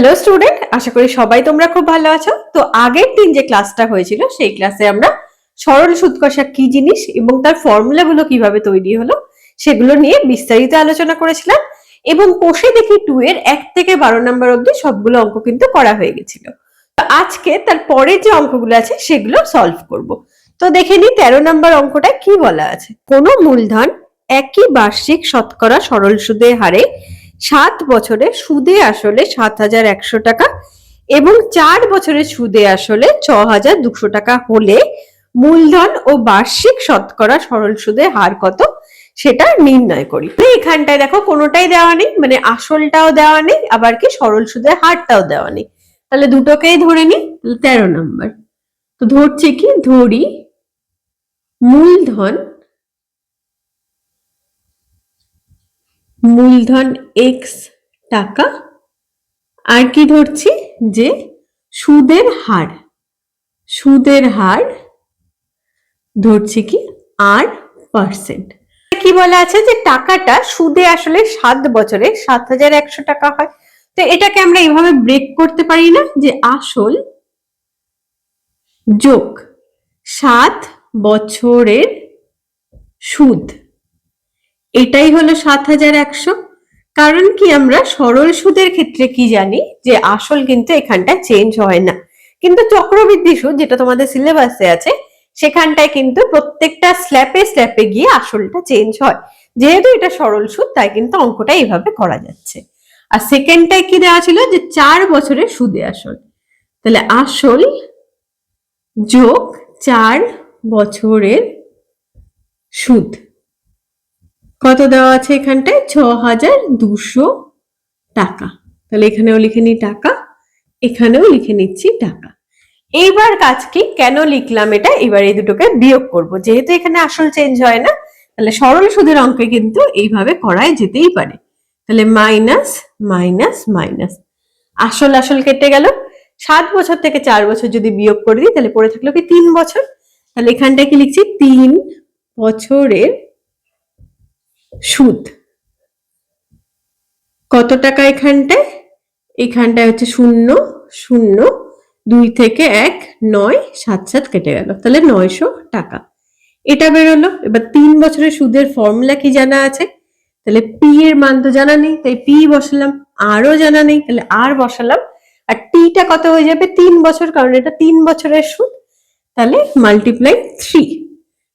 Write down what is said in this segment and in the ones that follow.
Hello student, আশা করি সবাই তোমরা খুব ভালো আছো। তো আগের দিন যে ক্লাসটা হয়েছিল সেই ক্লাসে আমরা সরল সুদ কষা কি জিনিস এবং তার ফর্মুলাগুলো কিভাবে তৈরি হলো সেগুলো নিয়ে বিস্তারিত আলোচনা করেছিলাম এবং কষে দেখি 2 এর 1 থেকে 12 নম্বর অবধি সবগুলো অঙ্ক কিন্তু করা হয়ে গেছিল। তো আজকে তার পরের যে অঙ্কগুলো আছে সেগুলো সলভ করব। তো দেখে নি 13 নম্বর অঙ্কটা কি বলা আছে। কোনো মূলধন একই বার্ষিক শতকরা সরল সুদের হারে 7 বছরে সুদে আসলে 7,100 টাকা এবং 4 বছরের সুদে আসলে 6,200 টাকা হলে মূলধন ও বার্ষিক শতকরা সরল সুদের হার কত সেটা নির্ণয় করি। এখানটায় দেখো কোনোটাই দেওয়া নেই, মানে আসলটাও দেওয়া নেই আবার কি সরল সুদের হারটাও দেওয়া নেই। তাহলে দুটোকেই ধরে নি। 13 নম্বর তো ধরছি কি, ধরি মূলধন x টাকা আর কি ধরছি যে সুদের হার ধরছি কি R%। কি বলা আছে যে টাকাটা সুদে আসলে 7 বছরে 7,100 টাকা হয়। তো এটাকে আমরা এইভাবে ব্রেক করতে পারি না যে আসল যোগ 7 বছরের সুদ, এটাই হলো 7,100। কারণ কি আমরা সরল সুদের ক্ষেত্রে কি জানি যে আসল কিন্তু এখানটা চেঞ্জ হয় না, কিন্তু চক্রবৃদ্ধি সুদ যেটা তোমাদের সিলেবাসে আছে সেখানটায় কিন্তু প্রত্যেকটা স্ল্যাপে গিয়ে আসলটা চেঞ্জ হয়। যেহেতু এটা সরল সুদ তাই কিন্তু অঙ্কটা এইভাবে করা যাচ্ছে। আর সেকেন্ডটায় কি দেওয়া ছিল যে 4 বছরের সুদে আসল, তাহলে আসল যোগ 4 বছরের সুদ কত দেওয়া আছে এখানটায় 6,200 টাকা। তাহলে এখানেও লিখে নি টাকা, এখানেও লিখে নিচ্ছি টাকা। এইবার কাজ কি, কেন লিখলাম এটা, এবার এই দুটোকে বিয়োগ করব। যেহেতু এখানে আসল চেঞ্জ হয় না তাহলে সরল সুদের অঙ্কে কিন্তু এইভাবে করাই যেতেই পারে। তাহলে মাইনাস মাইনাস মাইনাস, আসল কেটে গেল। 7 বছর থেকে 4 বছর যদি বিয়োগ করে দিই তাহলে পড়ে থাকলো কি 3 বছর। তাহলে এখানটায় কি লিখছি 3 বছরের সুদ কত টাকা এখানটায় হচ্ছে 0 0 2 থেকে 1 9 7 7 কেটে গেল, তাহলে 900 টাকা এটা বেরোলো। এবার 3 বছরের সুদের ফর্মুলা কি জানা আছে, তাহলে পি এর মান তো জানা নেই তাই পি বসালাম, আরও জানা নেই তাহলে আর বসালাম। আর টিটা কত হয়ে যাবে 3 বছর, কারণ এটা 3 বছরের সুদ, তাহলে মাল্টিপ্লাই 3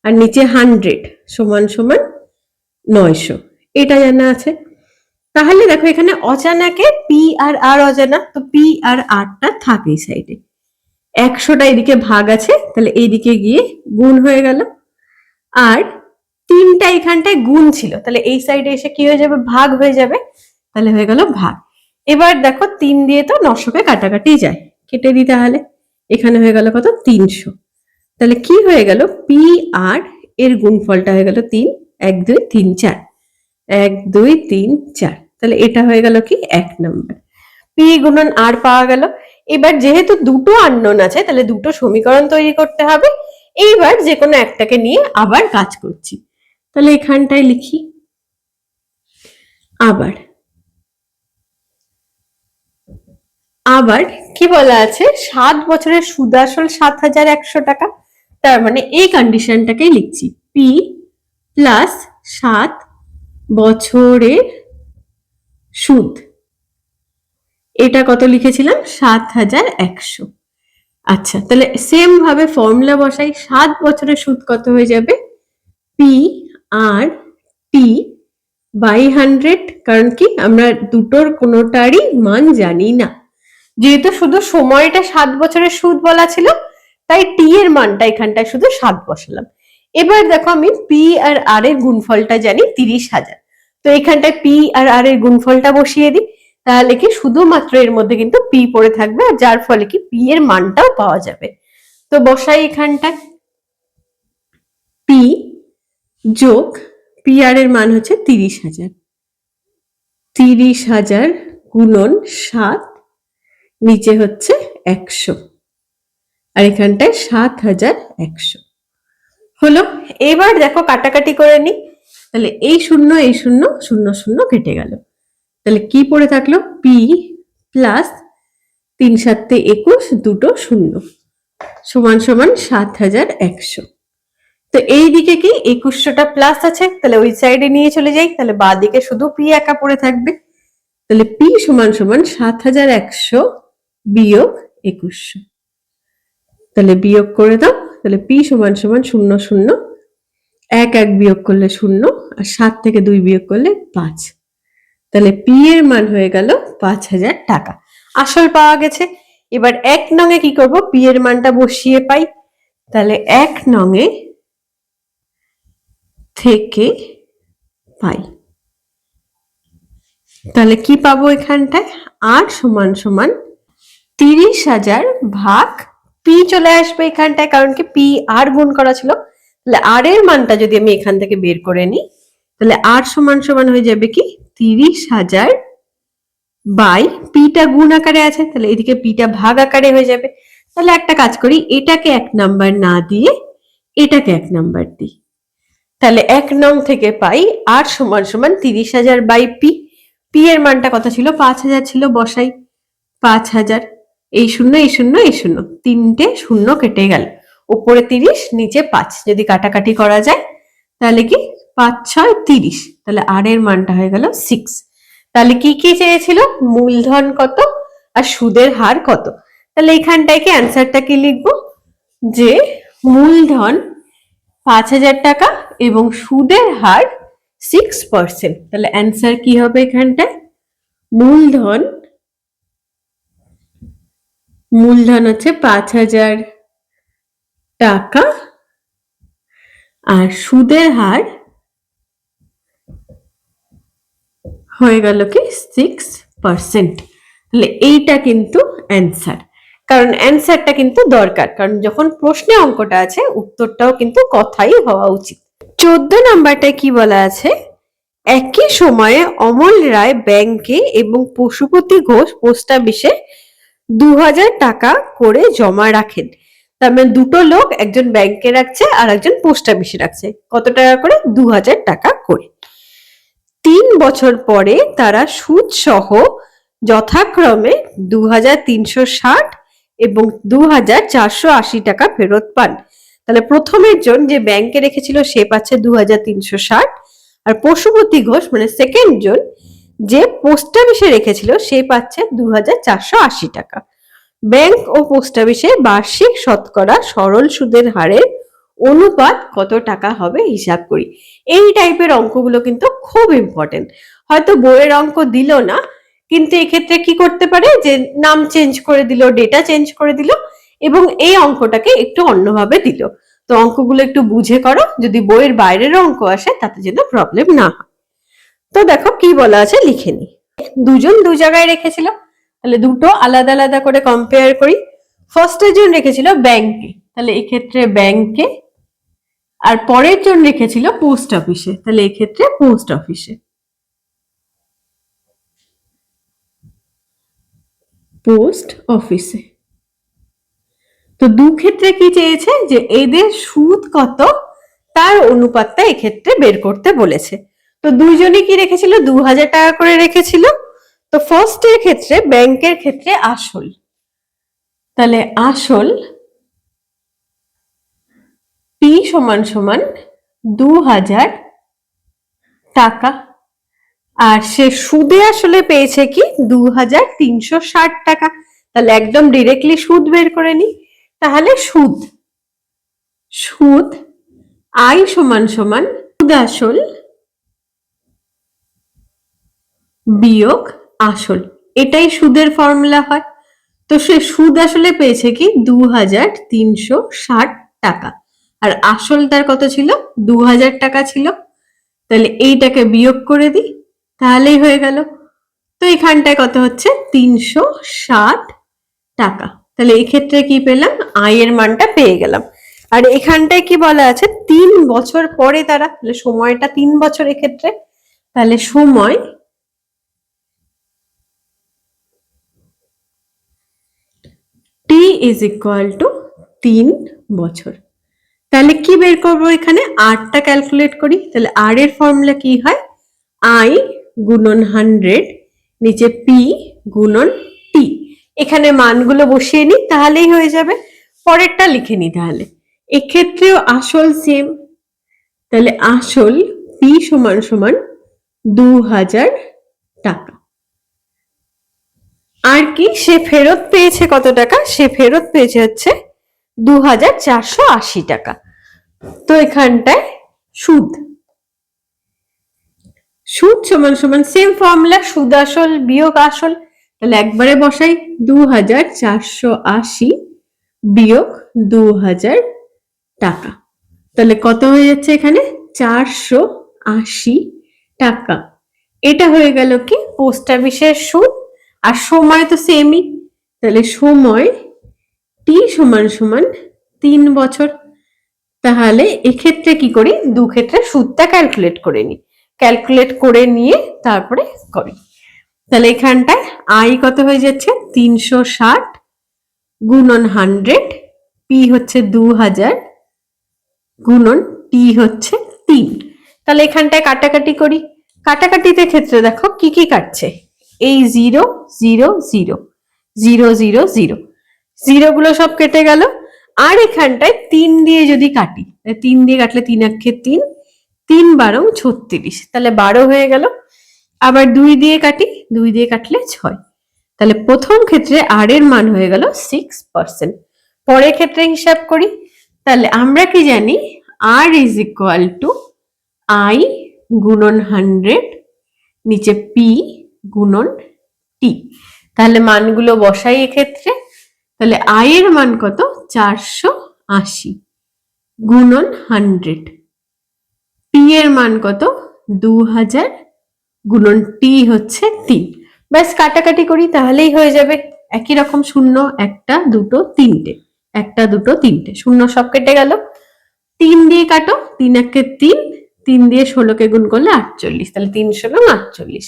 আর নিচে 100 সমান সমান 900, এটা জানা আছে। তাহলে দেখো এখানে অজানাকে পি আর আর অজানা, তো পি আর আরটা থাকে এই সাইডে, 100টা এদিকে ভাগ আছে তাহলে এইদিকে গিয়ে গুণ হয়ে গেল, আর 3টা এখানটায় গুণ ছিল তাহলে এই সাইডে এসে কি হয়ে যাবে ভাগ হয়ে যাবে, তাহলে হয়ে গেল ভাগ। এবার দেখো 3 দিয়ে তো 900কে কাটাকাটি যায়, কেটে দিই, তাহলে এখানে হয়ে গেল কত 300। তাহলে কি হয়ে গেল পি আর এর গুণফলটা হয়ে গেল 3, 1 2 3 4, 1 2 3 4, তাহলে এটা হয়ে গেল কি 1 নম্বর। পি গুণন আর পাওয়া গেল। এবার যেহেতু দুটো আননোন আছে তাহলে দুটো সমীকরণ তৈরি করতে হবে। এইবার যে কোনো একটাকে নিয়ে আবার কাজ করছি, তাহলে এখানটায় লিখি আবার কি বলা আছে 7 বছরের সুদ আসল 7,100 টাকা, তার মানে এই কন্ডিশনটাকেই লিখছি পি প্লাস 7 বছরের সুদ, এটা কত লিখেছিলাম 7,100। আচ্ছা, তাহলে সেম ভাবে ফর্মুলা বসাই, 7 বছরের সুদ কত হয়ে যাবে পি আর টি বাই 100, কারণ কি আমরা দুটোর কোনোটারই মান জানি না, যেহেতু শুধু সময়টা 7 বছরের সুদ বলা ছিল তাই টি এর মানটা এখানটায় শুধু 7 বসালাম। এবার দেখো আমি পি আর আর এর গুণফলটা জানি 30,000, তো এখানটায় পি আর আর এর গুণফলটা বসিয়ে দিই, তাহলে কি শুধুমাত্র এর মধ্যে কিন্তু পি পড়ে থাকবে, আর যার ফলে কি পি এর মানটাও পাওয়া যাবে। তো বসাই এখানটায় পি যোগ পি আর এর মান হচ্ছে 30,000, 30,000 গুণন 7, নিচে হচ্ছে 100 আর এখানটায় 7,100 হলো। এবার দেখো কাটাকাটি করে নি, তাহলে এই 0 0 0 কেটে গেল, তাহলে কি পড়ে থাকলো পি প্লাস 3 7 21, দুটো শূন্য, সমান সমান 7100। তো এই দিকে কি 2100টা প্লাস আছে, তাহলে ওই সাইডে নিয়ে চলে যাই, তাহলে বাঁ দিকে শুধু পি একা পড়ে থাকবে। তাহলে পি সমান সমান 7100 বিয়োগ 2100। তাহলে বিয়োগ করে দাও, তাহলে পি সমান সমান 0 0, 1 1 বিয়োগ করলে 0, আর 7 থেকে 2 বিয়োগ করলে 5। তাহলে পি এর মান হয়ে গেল 5000 টাকা। আসল পাওয়া গেছে। এবার 1 নং-এ কি করব, পি এর মানটা বসিয়ে পাই। তাহলে 1 নং-এ থেকে পাই, তাহলে কি পাবো এখানটায়, আর সমান সমান 30,000 ভাগ পি চলে আসবে এখানটায়, কারণ কি পি আর গুণ করা ছিল। তাহলে আর এর মানটা যদি আমি এখান থেকে বের করে নিই, তাহলে আর সমান সমান হয়ে যাবে কি 30,000 বাই পিটা গুণ আকারে আছে, তাহলে এদিকে পিটা ভাগ আকারে হয়ে যাবে। তাহলে একটা কাজ করি, এটাকে 1 নাম্বার না দিয়ে এটাকে 1 নাম্বার দিই। তাহলে 1 নং থেকে পাই আর সমান সমান 30,000 বাই পি। পি এর মানটা কত ছিল, 5000 ছিল, বসাই 5000, এই শূন্য এই শূন্য এই শূন্য, তিনটে শূন্য কেটে গেল, উপরে 30 নিচে 5, যদি কাটাকাটি করা যায় তাহলে কি 5 6 30, তাহলে আর এর মানটা হয়ে গেল 6। তাহলে কি কি চেয়েছিল, মূলধন কত আর সুদের হার কত। তাহলে এখানটায় কি অ্যান্সারটা কি লিখবো, যে মূলধন 5000 টাকা এবং সুদের হার 6%। তাহলে অ্যান্সার কি হবে এখানটায়, মূলধন হচ্ছে 5000 টাকা আর সুদের হার হয়ে গেল কি 6%। তাহলে এইটা কিন্তু অ্যান্সার, কারণ অ্যান্সারটা কিন্তু দরকার, কারণ যখন প্রশ্নে অঙ্কটা আছে উত্তরটাও কিন্তু কথাই হওয়া উচিত। 14 নাম্বারটায় কি বলা আছে, একই সময়ে অমল রায় ব্যাংকে এবং পশুপতি ঘোষ পোস্ট অফিসে 2000 টাকা করে জমা রাখেন। তার মানে দুটো লোক, একজন ব্যাংকে রাখছে আর একজন পোস্ট অফিসে রাখছে, কত টাকা করে, 2000 টাকা করে। 3 বছর পরে তারা সুদ সহ যথাক্রমে 2360 এবং 2480 টাকা ফেরত পান। তাহলে প্রথমের জন যে ব্যাংকে রেখেছিল সে পাচ্ছে 2360, আর পশুপতি ঘোষ মানে সেকেন্ড জন যে পোস্ট অফিসে রেখেছিল সে পাচ্ছে 2480 টাকা। ব্যাংক ও পোস্ট অফিসে বার্ষিক শতকরা সরল সুদের হারের অনুপাত কত টাকা হবে হিসাব করি। এই টাইপের অঙ্কগুলো কিন্তু খুব ইম্পর্টেন্ট। হয়তো বইয়ের অঙ্ক দিল না, কিন্তু এক্ষেত্রে কি করতে পারে, যে নাম চেঞ্জ করে দিল, ডেটা চেঞ্জ করে দিল এবং এই অঙ্কটাকে একটু অন্যভাবে দিল। তো অঙ্কগুলো একটু বুঝে করো, যদি বইয়ের বাইরের অঙ্ক আসে তাতে যেন প্রবলেম না হয়। তো দেখো কি বলা আছে লিখে নি। দুজন দু জায়গায় রেখেছিল, তাহলে দুটো আলাদা আলাদা করে কম্পেয়ার করি। ফার্স্টের জন রেখেছিল ব্যাংকে, তাহলে এক্ষেত্রে ব্যাংকে, আর পরের জন রেখেছিল পোস্ট অফিসে, তাহলে এক্ষেত্রে পোস্ট অফিসে। পোস্ট অফিসে তো দু ক্ষেত্রে কি চেয়েছে, যে এদের সুদ কত তার অনুপাতটা এক্ষেত্রে বের করতে বলেছে। তো দুইজনই কি রেখেছিল, 2000 টাকা করে রেখেছিল। তো ফার্স্টের ক্ষেত্রে ব্যাংকের ক্ষেত্রে আসল, তাহলে আসল পি সমান সমান 2000 টাকা, আর সে সুদে আসলে পেয়েছে কি 2360 টাকা। তাহলে একদম ডিরেক্টলি সুদ বের করে নি। তাহলে সুদ আই সমান সমান সুদ আসল বিয়োগ আসল, এটাই সুদের ফর্মুলা হয়। তো সে সুদ আসলে পেয়েছে কি 2360 টাকা, আর আসল তার কত ছিল, 2000 টাকা ছিল। তাহলে এইটাকে বিয়োগ করে দিই, তাহলেই হয়ে গেল। তো এখানটায় কত হচ্ছে, 360 টাকা। তাহলে এই ক্ষেত্রে কি পেলাম, আই এর মানটা পেয়ে গেলাম। আর এখানটায় কি বলা আছে, 3 বছর পরে তারা, তাহলে সময়টা 3 বছর এক্ষেত্রে। তাহলে সময় t is equal to 3 বছর। তাহলে কি বের করবো, এখানে আরটা ক্যালকুলেট করি। তাহলে আর এর ফর্মুলা কি হয়, আই গুণন 100 নিচে পি গুণন টি। এখানে মানগুলো বসিয়ে নি, তাহলেই হয়ে যাবে। পরেরটা লিখে নি তাহলে। এক্ষেত্রেও আসল সেম, তাহলে আসল পি সমান সমান 2000 টাকা। আর কি সে ফেরত পেয়েছে কত টাকা? সে ফেরত পেয়েছে হচ্ছে 2480 টাকা। তো এখানটায় সুদ, সুদ সমান সমান সেম ফর্মুলা, সুদ আসল বিয়োগ আসল। তাহলে একবারে বসাই 2480 বিয়োগ 2000 টাকা। তাহলে কত হয়ে যাচ্ছে এখানে? 480 টাকা। এটা হয়ে গেল কি পোস্ট অফিসের সুদ। আর সময় তো সেমই, তাহলে সময় টি সমান সমান 3 বছর। তাহলে এক্ষেত্রে কি করি, দু ক্ষেত্রে সুদটা ক্যালকুলেট করে নিই, ক্যালকুলেট করে নিয়ে তারপরে করি। তাহলে এখানটায় আই কত হয়ে যাচ্ছে? 360 গুণন 100, পি হচ্ছে 2000 গুণন টি হচ্ছে 3। তাহলে এখানটায় কাটাকাটি করি। কাটাকাটিতে ক্ষেত্রে দেখো কি কি কাটছে, এই 0 0 0 0 0 0, জিরোগুলো সব কেটে গেল। আর এখানটায় 3 দিয়ে যদি কাটি, 3 দিয়ে কাটলে 3 আক্ষে 3, 3 বারং 36, তাহলে 12 হয়ে গেল। আবার 2 দিয়ে কাটি, 2 দিয়ে কাটলে 6। তাহলে প্রথম ক্ষেত্রে আর এর মান হয়ে গেল 6%। পরের ক্ষেত্রে হিসাব করি। তাহলে আমরা কি জানি, আর ইজ ইকুয়াল টু আই গুণন 100 নিচে পি গুণন টি। তাহলে মানগুলো বসাই এক্ষেত্রে। তাহলে আই এর মান কত? 480 গুণন 100, পি এর মান কত? 2000 গুণন টি হচ্ছে 3। ব্যাস কাটাকাটি করি তাহলেই হয়ে যাবে। একই রকম শূন্য, একটা দুটো তিনটে, একটা দুটো তিনটে, শূন্য সব কেটে গেল। 3 দিয়ে কাটো, 3 একে 3, 3 দিয়ে 16কে গুণ করলে 48, তাহলে 3 × 48।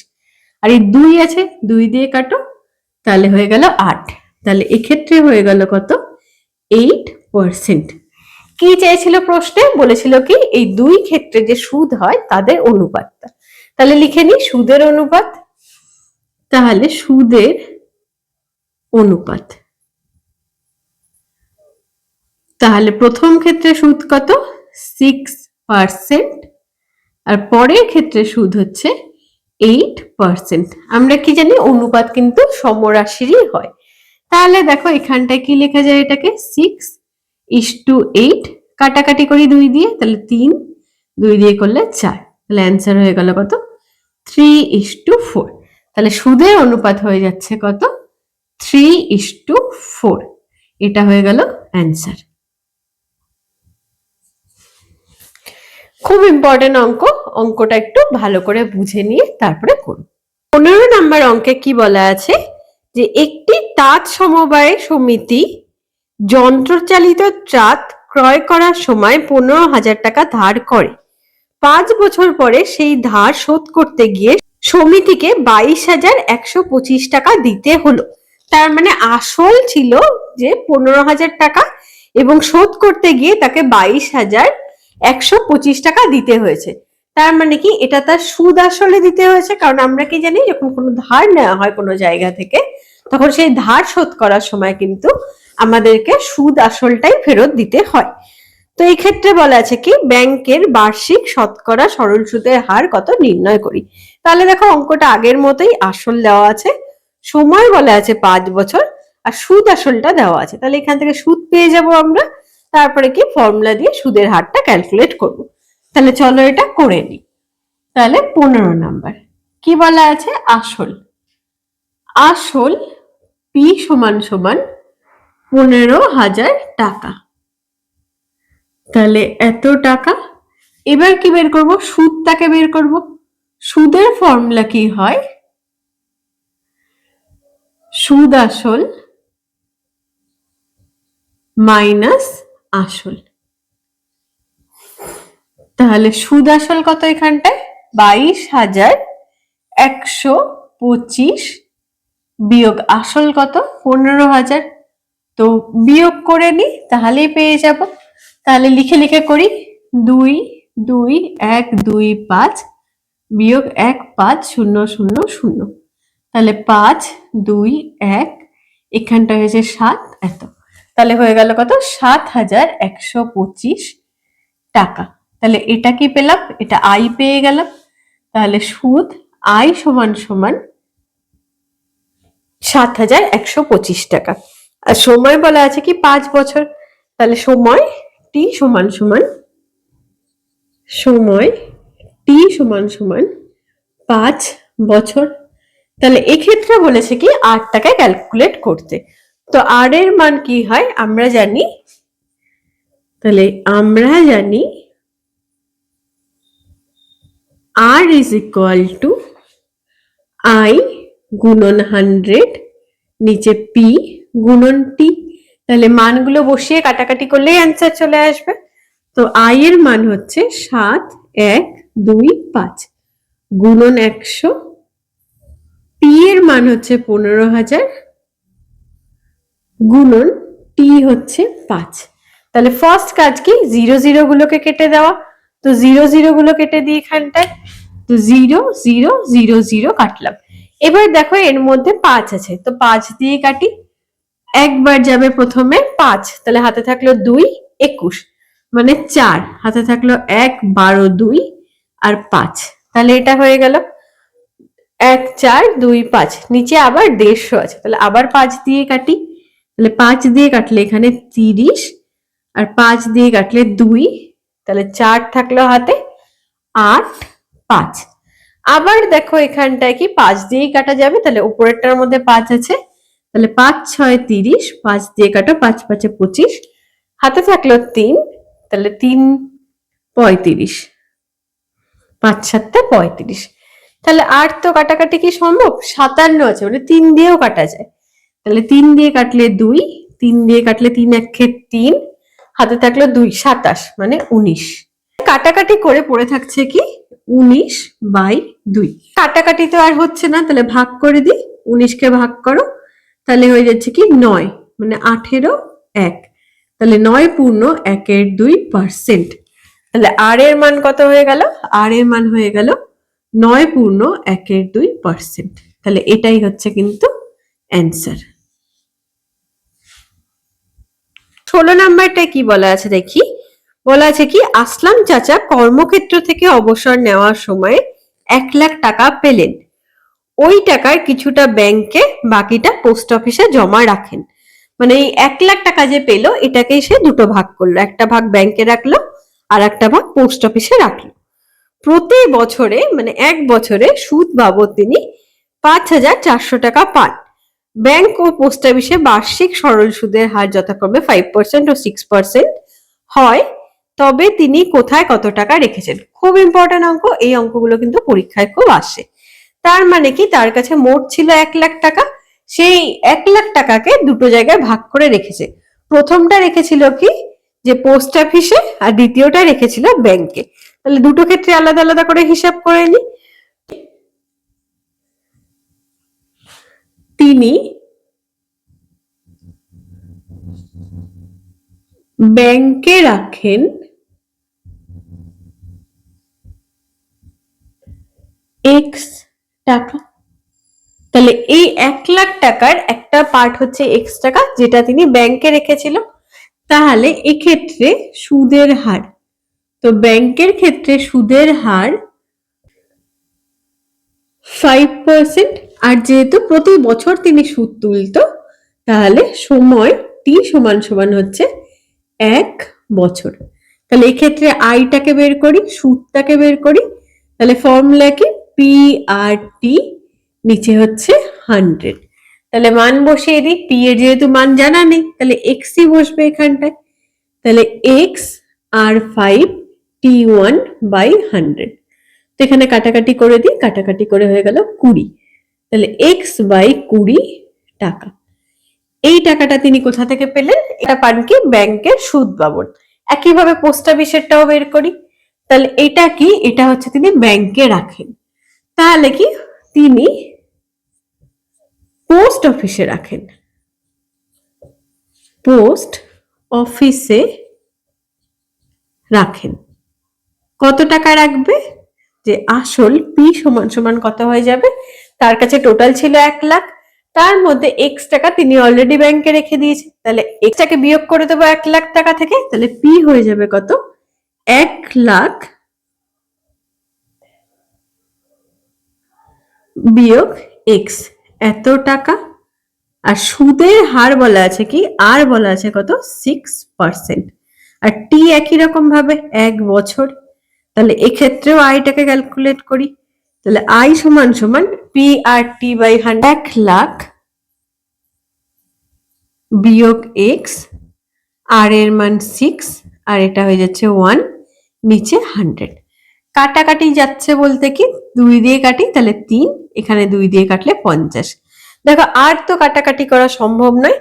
আর এই 2 আছে, 2 দিয়ে কাটো, তাহলে হয়ে গেল 8। তাহলে এক্ষেত্রে হয়ে গেল কত? 8%। কি চেয়েছিল প্রশ্নে? বলেছিল কি এই দুই ক্ষেত্রে যে সুদ হয় তাদের অনুপাতটা। তাহলে লিখে নি সুদের অনুপাত। তাহলে সুদের অনুপাত, তাহলে প্রথম ক্ষেত্রে সুদ কত? 6%, আর পরের ক্ষেত্রে সুদ হচ্ছে 8%। আমরা কি জানি অনুপাত কিন্তু সমরাশিরই হয়। তাহলে দেখো এখানটায় কি লেখা যায়, এটাকে 6:8। কাটাকাটি করি 2 দিয়ে, তাহলে 3, 2 দিয়ে করলে 4, তাহলে অ্যান্সার হয়ে গেল কত? 3:4। তাহলে সুদের অনুপাত হয়ে যাচ্ছে কত? 3:4। এটা হয়ে গেল অ্যান্সার। খুব ইম্পর্টেন্ট অঙ্ক, অঙ্কটা একটু ভালো করে বুঝে নিয়ে তারপরে করুন। 15 নম্বর অঙ্কে কি বলা আছে, যে একটি তাঁত সমবায় সমিতি যন্ত্রচালিত ট্রাক ক্রয় করার সময় 15,000 টাকা ধার করে। 5 বছর পরে সেই ধার শোধ করতে গিয়ে সমিতিকে 22,125 টাকা দিতে হলো। তার মানে আসল ছিল যে 15,000 টাকা এবং শোধ করতে গিয়ে তাকে 22,125 টাকা দিতে হয়েছে। তার মানে কি এটা তার সুদ আসলে দিতে হয়েছে, কারণ আমরা কি জানি যখন কোনো ধার নেওয়া হয় কোনো জায়গা থেকে, তখন সেই ধার শোধ করার সময় কিন্তু আমাদেরকে সুদ আসলটাই ফেরত দিতে হয়। তো এই ক্ষেত্রে বলা আছে কি ব্যাংকের বার্ষিক শতকরা সরল সুদের হার কত নির্ণয় করি। তাহলে দেখো অঙ্কটা আগের মতোই, আসল দেওয়া আছে, সময় বলা আছে 5 বছর, আর সুদ আসলটা দেওয়া আছে। তাহলে এখান থেকে সুদ পেয়ে যাব আমরা, তারপরে কি ফর্মুলা দিয়ে সুদের হারটা ক্যালকুলেট করব। তাহলে চলো এটা করে নিই। তাহলে 15 নাম্বার কি বলা আছে, আসল, আসল পি সমান সমান 15,000 টাকা। তাহলে এত টাকা। এবার কি বের করব? সুদটাকে বের করব। সুদের ফর্মুলা কি হয়? সুদ আসল মাইনাস আসল। তাহলে সুদ আসল কত এখানটায়? 22,125 বিয়োগ আসল কত? 15,000। তো বিয়োগ করে নি তাহলেই পেয়ে যাব। তাহলে লিখে লিখে করি, 2 2 1 2 5 বিয়োগ 1 5 0 0 0। তাহলে 5 2 1 এখানটা হয়েছে 7 এত, তাহলে হয়ে গেল কত 7,125 টাকা। তাহলে এটা কি পেলাম, এটা আই পেয়ে গেলাম। তাহলে সুদ আই সমান সমান 7,125 টাকা। আর সময় বলা আছে কি 5 বছর, তাহলে সময় টি সমান সমান 5 বছর। তাহলে এক্ষেত্রে বলেছে কি 8 টাকায় ক্যালকুলেট করতে। তো আর এর মান কি হয় আমরা জানি, তাহলে আমরা জানি আর ইজ ইকুয়াল টু আই গুণন 100 নিচে পি গুণন টি। তাহলে মানগুলো বসিয়ে কাটাকাটি করলেই অ্যান্সার চলে আসবে। তো আই এর মান হচ্ছে 7,125 গুণন 100, পি এর মান হচ্ছে 15,000 গুণন টি হচ্ছে 5। তাহলে ফার্স্ট কাজ কি 0 গুলোকে কেটে দেওয়া, তো 0 গুলো কেটে দিই এখানটায়, তো 0 কাটলাম। এবার দেখো এর মধ্যে 5 আছে, তো 5 দিয়ে কাটি। একবার যাবে প্রথমে 5, তাহলে হাতে থাকলো 2 21 মানে 4, হাতে থাকলো 1 12 2 আর 5, তাহলে এটা হয়ে গেল 1 4 2 5। নিচে আবার 150 আছে, তাহলে আবার 5 দিয়ে কাটি, তাহলে 5 দিয়ে কাটলে এখানে 30 আর 5 দিয়ে কাটলে 2, তাহলে 4 থাকলো হাতে 8 5। আবার দেখো এখানটায় কি 5 দিয়েই কাটা যাবে, তাহলে উপরেরটার মধ্যে 5 আছে, তাহলে 5 6 30, 5 দিয়ে কাটো 5 5 25, হাতে থাকলো 3, তাহলে 3 35, 5 7 35। তাহলে 8 তো কাটাকাটি কি সম্ভব, 57 আছে মানে 3 দিয়েও কাটা যায়। তাহলে 3 দিয়ে কাটলে 2, 3 দিয়ে কাটলে 3 1 3, হাতে থাকলো 2 27 মানে 19। কাটাকাটি করে পড়ে থাকছে কি 19/2। কাটাকাটি তো আর হচ্ছে না, তাহলে ভাগ করে দিই, 19 কে ভাগ করো, তাহলে হয়ে যাচ্ছে কি 9 মানে 18 1, তাহলে 9 পূর্ণ 1/2%। তাহলে আর এর মান কত হয়ে গেল, আর এর মান হয়ে গেল 9 পূর্ণ 1/2%। তাহলে এটাই হচ্ছে কিন্তু অ্যান্সার। 16 নাম্বারটা কি বলা আছে দেখি, বলা আছে কি আসলাম চাচা কর্মক্ষেত্র থেকে অবসর নেওয়ার সময় 1 লাখ টাকা পেলেন, ওই টাকার কিছুটা ব্যাংকে বাকিটা পোস্ট অফিসে জমা রাখেন। মানে এই 1 লাখ টাকা যে পেলো এটাকেই সে দুটো ভাগ করলো, একটা ভাগ ব্যাংকে রাখলো আর একটা ভাগ পোস্ট অফিসে রাখলো। প্রতি বছরে মানে 1 বছরে সুদ বাবদ তিনি 5,400 টাকা পান। ব্যাংক ও পোস্ট অফিসে বার্ষিক সরল সুদের হার যথাক্রমে 5% ও 6% হয়, তবে তিনি কোথায় কত টাকা রেখেছেন। খুব ইম্পর্টেন্ট অঙ্ক, এই অঙ্কগুলো কিন্তু পরীক্ষায় খুব আসে। তার মানে কি তার কাছে মোট ছিল 1 লাখ টাকা, সেই 1 লাখ টাকাকে দুটো জায়গায় ভাগ করে রেখেছে। প্রথমটা রেখেছিল কি যে পোস্ট অফিসে আর দ্বিতীয়টা রেখেছিল ব্যাংকে। তাহলে দুটো ক্ষেত্রে আলাদা আলাদা করে হিসাব করে নি। তিনি ব্যাংকে রাখেন x টাকা। তাহলে এই 1 লাখ টাকার একটা পার্ট হচ্ছে x টাকা যেটা তিনি ব্যাংকে রেখেছিল। তাহলে এক্ষেত্রে সুদের হার, তো ব্যাংকের ক্ষেত্রে সুদের হার 5%, আর যেহেতু প্রতি বছর তিনি সুদ তুলতো তাহলে সময় টি সমান সমান হচ্ছে 1 বছর। তাহলে এক্ষেত্রে আইটাকে বের করি, সুদটাকে বের করি, তাহলে ফর্মুলা কি পি আর টি, নিচে হচ্ছে 100। তাহলে মান বসিয়ে দিই, পি এর যেহেতু মান জানা নেই তাহলে এক্সই বসবে এখানটায়, তাহলে এক্স আর 5 T1/100। তো এখানে কাটাকাটি করে দিই, কাটাকাটি করে হয়ে গেল 20, তাহলে x/20 টাকা। এই টাকাটা তিনি কোথা থেকে পেলেন, এটা পান কি ব্যাংকের সুদ বাবদ। একইভাবে পোস্ট অফিসেরটাও বের করি, তাহলে এটা কি, এটা হচ্ছে তিনি ব্যাংকে রাখেন, তাহলে কি তিনি পোস্ট অফিসে রাখেন, পোস্ট অফিসে রাখেন। কত টাকা রাখবে, যে আসল পি সমান সমান কত হয়ে যাবে, তার কাছে টোটাল ছিল 1 লাখ, তার মধ্যে এক্স টাকা তিনি অলরেডি ব্যাংকে রেখে দিয়েছে, তাহলে এক্স টাকে বিয়োগ করে দেবো 1,00,000 টাকা থেকে, তাহলে পি হয়ে যাবে কত, 1,00,000 বিয়োগ এক্স, এত টাকা। আর সুদের হার বলা আছে কি, আর বলা আছে কত, 6%। আর টি একই রকম ভাবে 1 বছর, তাহলে এক্ষেত্রেও আইটাকে ক্যালকুলেট করি, তাহলে আই সমান সমান পি আর টি বাই 1,00,000 বিয়োগ এক্স, আর এর মান 6 আর এটা হয়ে যাচ্ছে 1, নিচে 100। কাটাকাটি যাচ্ছে বলতে কি 2 দিয়ে কাটি, তাহলে 3, এখানে 2 দিয়ে কাটলে 50। দেখো আর তো কাটাকাটি করা সম্ভব নয়,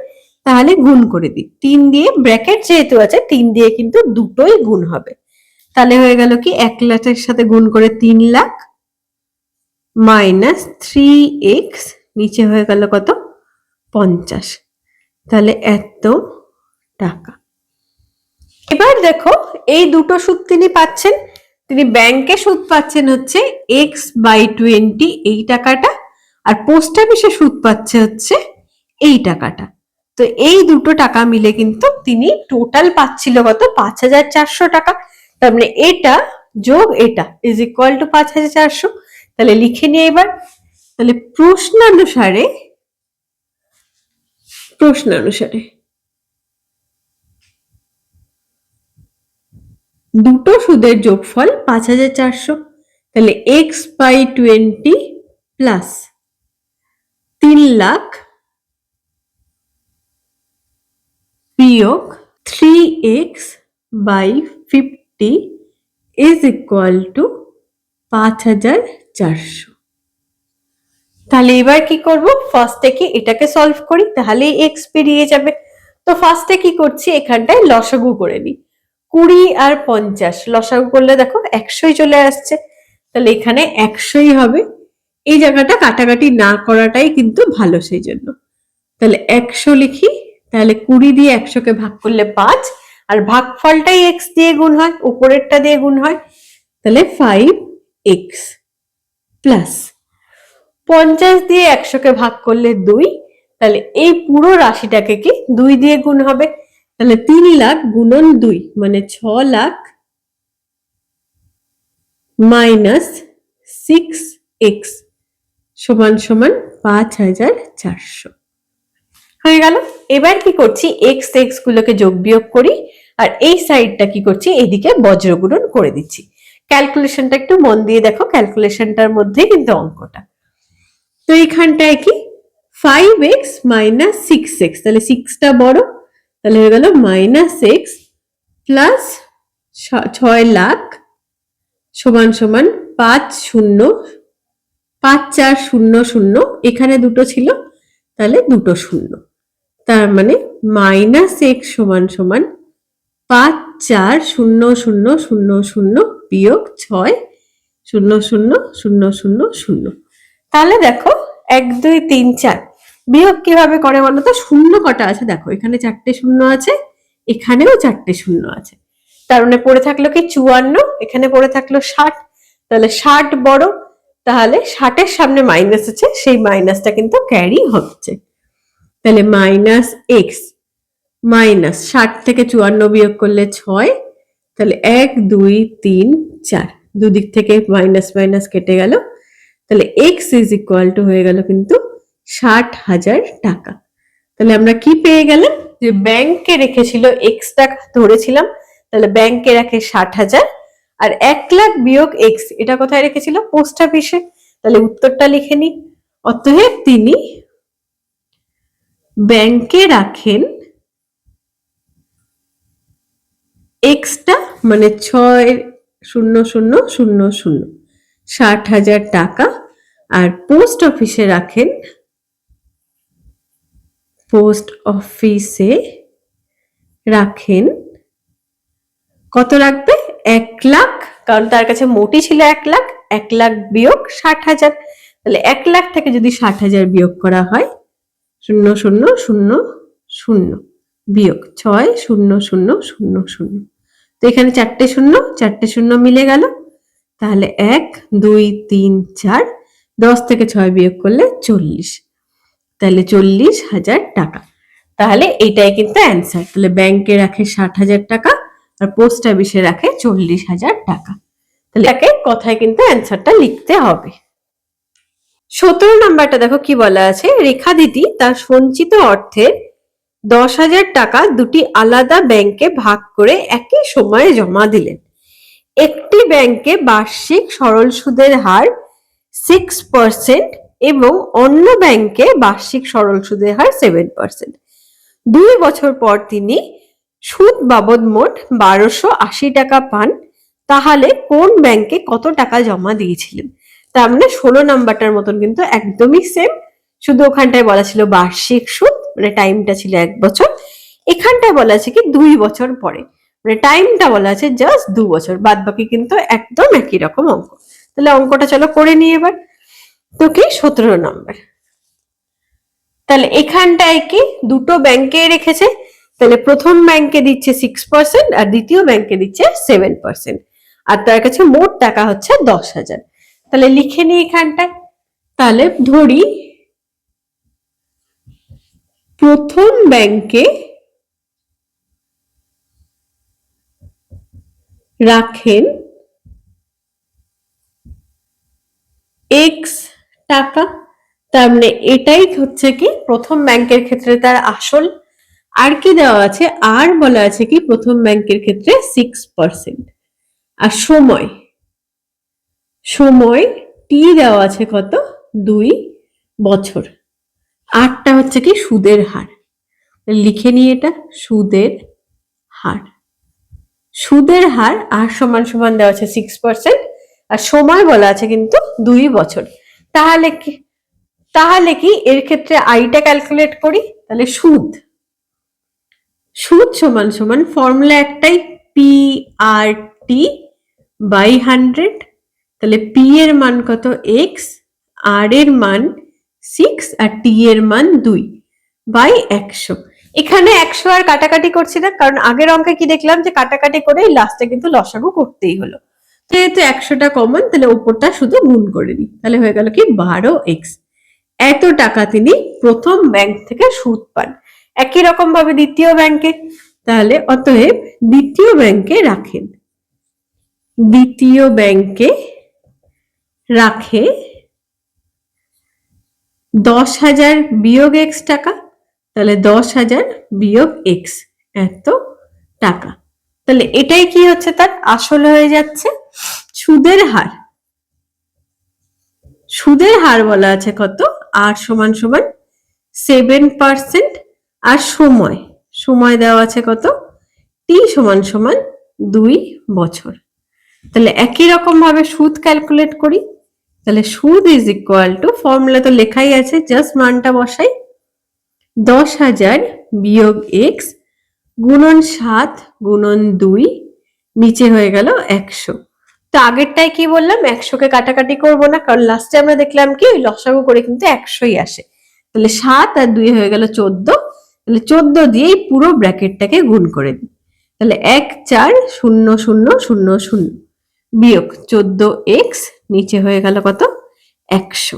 তাহলে গুণ করে দিই 3 দিয়ে, ব্র্যাকেট যেহেতু আছে 3 দিয়ে কিন্তু দুটোই গুণ হবে, তাহলে হয়ে গেল কি 1,00,000 সাথে গুণ করে 3,00,000 মাইনাস 3x, নিচে হয়ে গেল কত, 50, তাহলে এত টাকা। এবার দেখো এই দুটো সুদ তিনি পাচ্ছেন, তিনি ব্যাংকে সুদ পাচ্ছেন হচ্ছে x/20 এই টাকাটা, আর পোস্ট অফিসে সুদ পাচ্ছে হচ্ছে এই টাকাটা। তো এই দুটো টাকা মিলে কিন্তু তিনি টোটাল পাচ্ছিল কত, 5,400 টাকা। তার মানে এটা যোগ এটা ইজ ইকুয়াল টু 5,400। তাহলে লিখে নিয়ে এবার, তাহলে প্রশ্নানুসারে দুটো সুদের যোগফল 5,400, তাহলে x/20 প্লাস 3,00,000 বিয়োগ 3x/50 ইজ ইকুয়াল টু 5,400। তাহলে এবার কি করব, ফার্স্টে কি এটাকে সলভ করি, তাহলে এক্স বেরিয়ে যাবে। তো ফার্স্টে কি করছি, এখানটায় লসাগু করে নিই, 20 আর 50 লসাগু করলে দেখো 100ই চলে আসছে, তাহলে এখানে 100ই হবে। এই জায়গাটা কাটাকাটি না করাটাই কিন্তু ভালো, সেই জন্য তাহলে 100 লিখি। তাহলে 20 দিয়ে 100কে ভাগ করলে 5, আর ভাগফলটাই এক্স দিয়ে গুণ হয়, উপরেরটা দিয়ে গুণ হয়, তাহলে 5x প্লাস 50 দিয়ে 100কে ভাগ করলে 2, তাহলে এই পুরো রাশিটাকে কি 2 দিয়ে গুণ হবে, তাহলে 3,00,000 গুণন 2 মানে 6,00,000 মাইনাস 6x সমান সমান 5,400 হয়ে গেল। এবার কি করছি, এক্স এক্স গুলোকে যোগ বিয়োগ করি, আর এই সাইডটা কি করছি, এইদিকে বজ্রগুণন করে দিচ্ছি। ক্যালকুলেশনটা একটু মন দিয়ে দেখো, ক্যালকুলেশনটার মধ্যেই কিন্তু অঙ্কটা। তো এইখানটায় কি 5x মাইনাস 6x, তাহলে 6টা বড়, তাহলে হয়ে গেল মাইনাস x প্লাস 6,00,000 সমান সমান 5,400, এখানে দুটো ছিল তাহলে দুটো শূন্য, তার মানে মাইনাস এক্স সমান সমান 5,400,000 বিয়োগ 6,000,000। তাহলে দেখো 1 2 3 4 বিয়োগ কিভাবে করে বলো তো, শূন্য কটা আছে দেখো, এখানে 4টে শূন্য আছে, এখানেও 4টে শূন্য আছে, তার মানে পড়ে থাকলো কি 54, এখানে পড়ে থাকলো 60, তাহলে 60 বড়, তাহলে 60-এর সামনে মাইনাস আছে, সেই মাইনাসটা কিন্তু ক্যারি হচ্ছে, তাহলে মাইনাস এক্স মাইনাস 60 থেকে 54 বিয়োগ করলে 6, তাহলে 1 2 3 4 দুদিক থেকে মাইনাস মাইনাস কেটে গেল, তাহলে এক্স ইজ ইকুয়াল টু হয়ে গেল কিন্তু 60,000 টাকা। তাহলে আমরা কি পেয়ে গেলাম, যে ব্যাংকে রেখেছিল এক্স টাকা ধরেছিলাম, তাহলে ব্যাংকে রাখে 60,000, আর 1,00,000 বিয়োগ এক্স এটা কোথায় রেখেছিল, পোস্ট অফিসে, তাহলে উত্তরটা লিখে নি। অতএব তিনি ব্যাংকে রাখেন এক্সটা মানে 6,000,000 60,000 টাকা, আর পোস্ট অফিসে রাখেন কত রাখবে, 1,00,000, কারণ তার কাছে মোটি ছিল 1,00,000, 1,00,000 বিয়োগ 60,000, তাহলে 1,00,000 থেকে যদি 60,000 বিয়োগ করা হয় 0,000,000 বিয়োগ 6,000,000, তো এখানে 4টে শূন্য মিলে গেল, তাহলে 1 2 3 4, 10 থেকে 6 বিয়োগ করলে 40, তাহলে 40,000 টাকা। তাহলে এইটাই কিন্তু অ্যান্সার। তাহলে ব্যাংকে রাখে 60,000 টাকা আর পোস্ট অফিসে রাখে 40,000 টাকা। তাহলে এটাকে কথায় কিন্তু অ্যান্সারটা লিখতে হবে। 17 নাম্বারটা দেখো কি বলা আছে, রেখা দিদি তার সঞ্চিত অর্থের 10,000 টাকা দুটি আলাদা ব্যাংকে ভাগ করে একই সময়ে জমা দিলেন। একটি ব্যাংকে বার্ষিক সরল সুদের হার 6% এবং অন্য ব্যাংকে বার্ষিক সরল সুদের হার 7%। 2 বছর পর তিনি সুদ বাবদ মোট 1280 টাকা পান, তাহলে কোন ব্যাংকে কত টাকা জমা দিয়েছিলেন? তার মানে 16 নাম্বারটার মতন কিন্তু একদমই সেম, শুধু ওখানটায় বলা ছিল বার্ষিক সুদ, মানে টাইমটা ছিল 1 বছর, এখানটায় বলা আছে কি 2 বছর পরে, মানে টাইমটা বলা আছে জাস্ট 2 বছর, বাদ বাকি কিন্তু একদম একই রকম অঙ্ক। তাহলে অঙ্কটা চলো করে নিই এবার। তো কি 17 নাম্বার, তাহলে এখানটায় কি দুটো ব্যাংকে রেখেছে, তাহলে প্রথম ব্যাংকে দিচ্ছে 6% আর দ্বিতীয় ব্যাংকে দিচ্ছে 7%, আর তার কাছে মোট টাকা হচ্ছে 10,000। তাহলে লিখে নিই এখানটায়। তাহলে ধরি প্রথম ব্যাংকে রাখেন x টাকা, তার মানে এটাই হচ্ছে কি প্রথম ব্যাংকের ক্ষেত্রে তার আসল। আর কি দেওয়া আছে, আর বলা আছে কি প্রথম ব্যাংকের ক্ষেত্রে 6%, আর সময় টি দেওয়া আছে কত, 2 বছর। আরটা হচ্ছে কি সুদের হার, লিখে নিই এটা, সুদের হার আর সমান সমান দেওয়া আছে 6% আর সময় বলা আছে কিন্তু 2 বছর। তাহলে কি এর ক্ষেত্রে আইটা ক্যালকুলেট করি, তাহলে সুদ সমান সমান ফর্মুলা একটাই, পি আর টি বাই 100। তাহলে পি এর মান কত x, আর এর মান 6 আর টি এর মান 2 বাই 100। এখানে 100 আর কাটাকাটি করছি না, কারণ আগের অঙ্কে কি দেখলাম যে কাটাকাটি করে লাস্টে কিন্তু লসাগু করতেই হলো। যেহেতু 100টা কমন, তাহলে উপরটা শুধু গুণ করে নিই, তাহলে হয়ে গেল কি 12x। এত টাকা তিনি প্রথম ব্যাংক থেকে সুদ পান। একই রকম ভাবে দ্বিতীয় ব্যাংকে, তাহলে অতএব দ্বিতীয় ব্যাংকে রাখে 10,000 বিয়োগ x টাকা, তাহলে 10,000 বিয়োগ x এত টাকা। তাহলে এটাই কি হচ্ছে, তার আসল হয়ে যাচ্ছে। সুদের হার বলা আছে কত, আর সমান সমান 7%, আর সময় দেওয়া আছে কত, টি সমান সমান 2 বছর। তাহলে একই রকম ভাবে সুদ ক্যালকুলেট করি, তাহলে সুদ ইজ ইকুয়াল টু, ফর্মুলা তো লেখাই আছে, জাস্ট মানটা বসাই, 10,000 বিয়োগ x গুণন 7 গুণন 2 নিচে হয়ে গেল 100। তো আগেরটাই কি বললাম, 100কে কাটাকাটি করবো না, কারণ লাস্টে আমরা দেখলাম কি ওই লসাগু করে কিন্তু 100ই আসে। তাহলে 7 আর 2 হয়ে গেল 14, তাহলে 14 দিয়েই পুরো ব্র্যাকেটটাকে গুণ করে দিই। তাহলে 1 4 0 0 0 0 বিয়োগ 14x নিচে হয়ে গেল কত, 100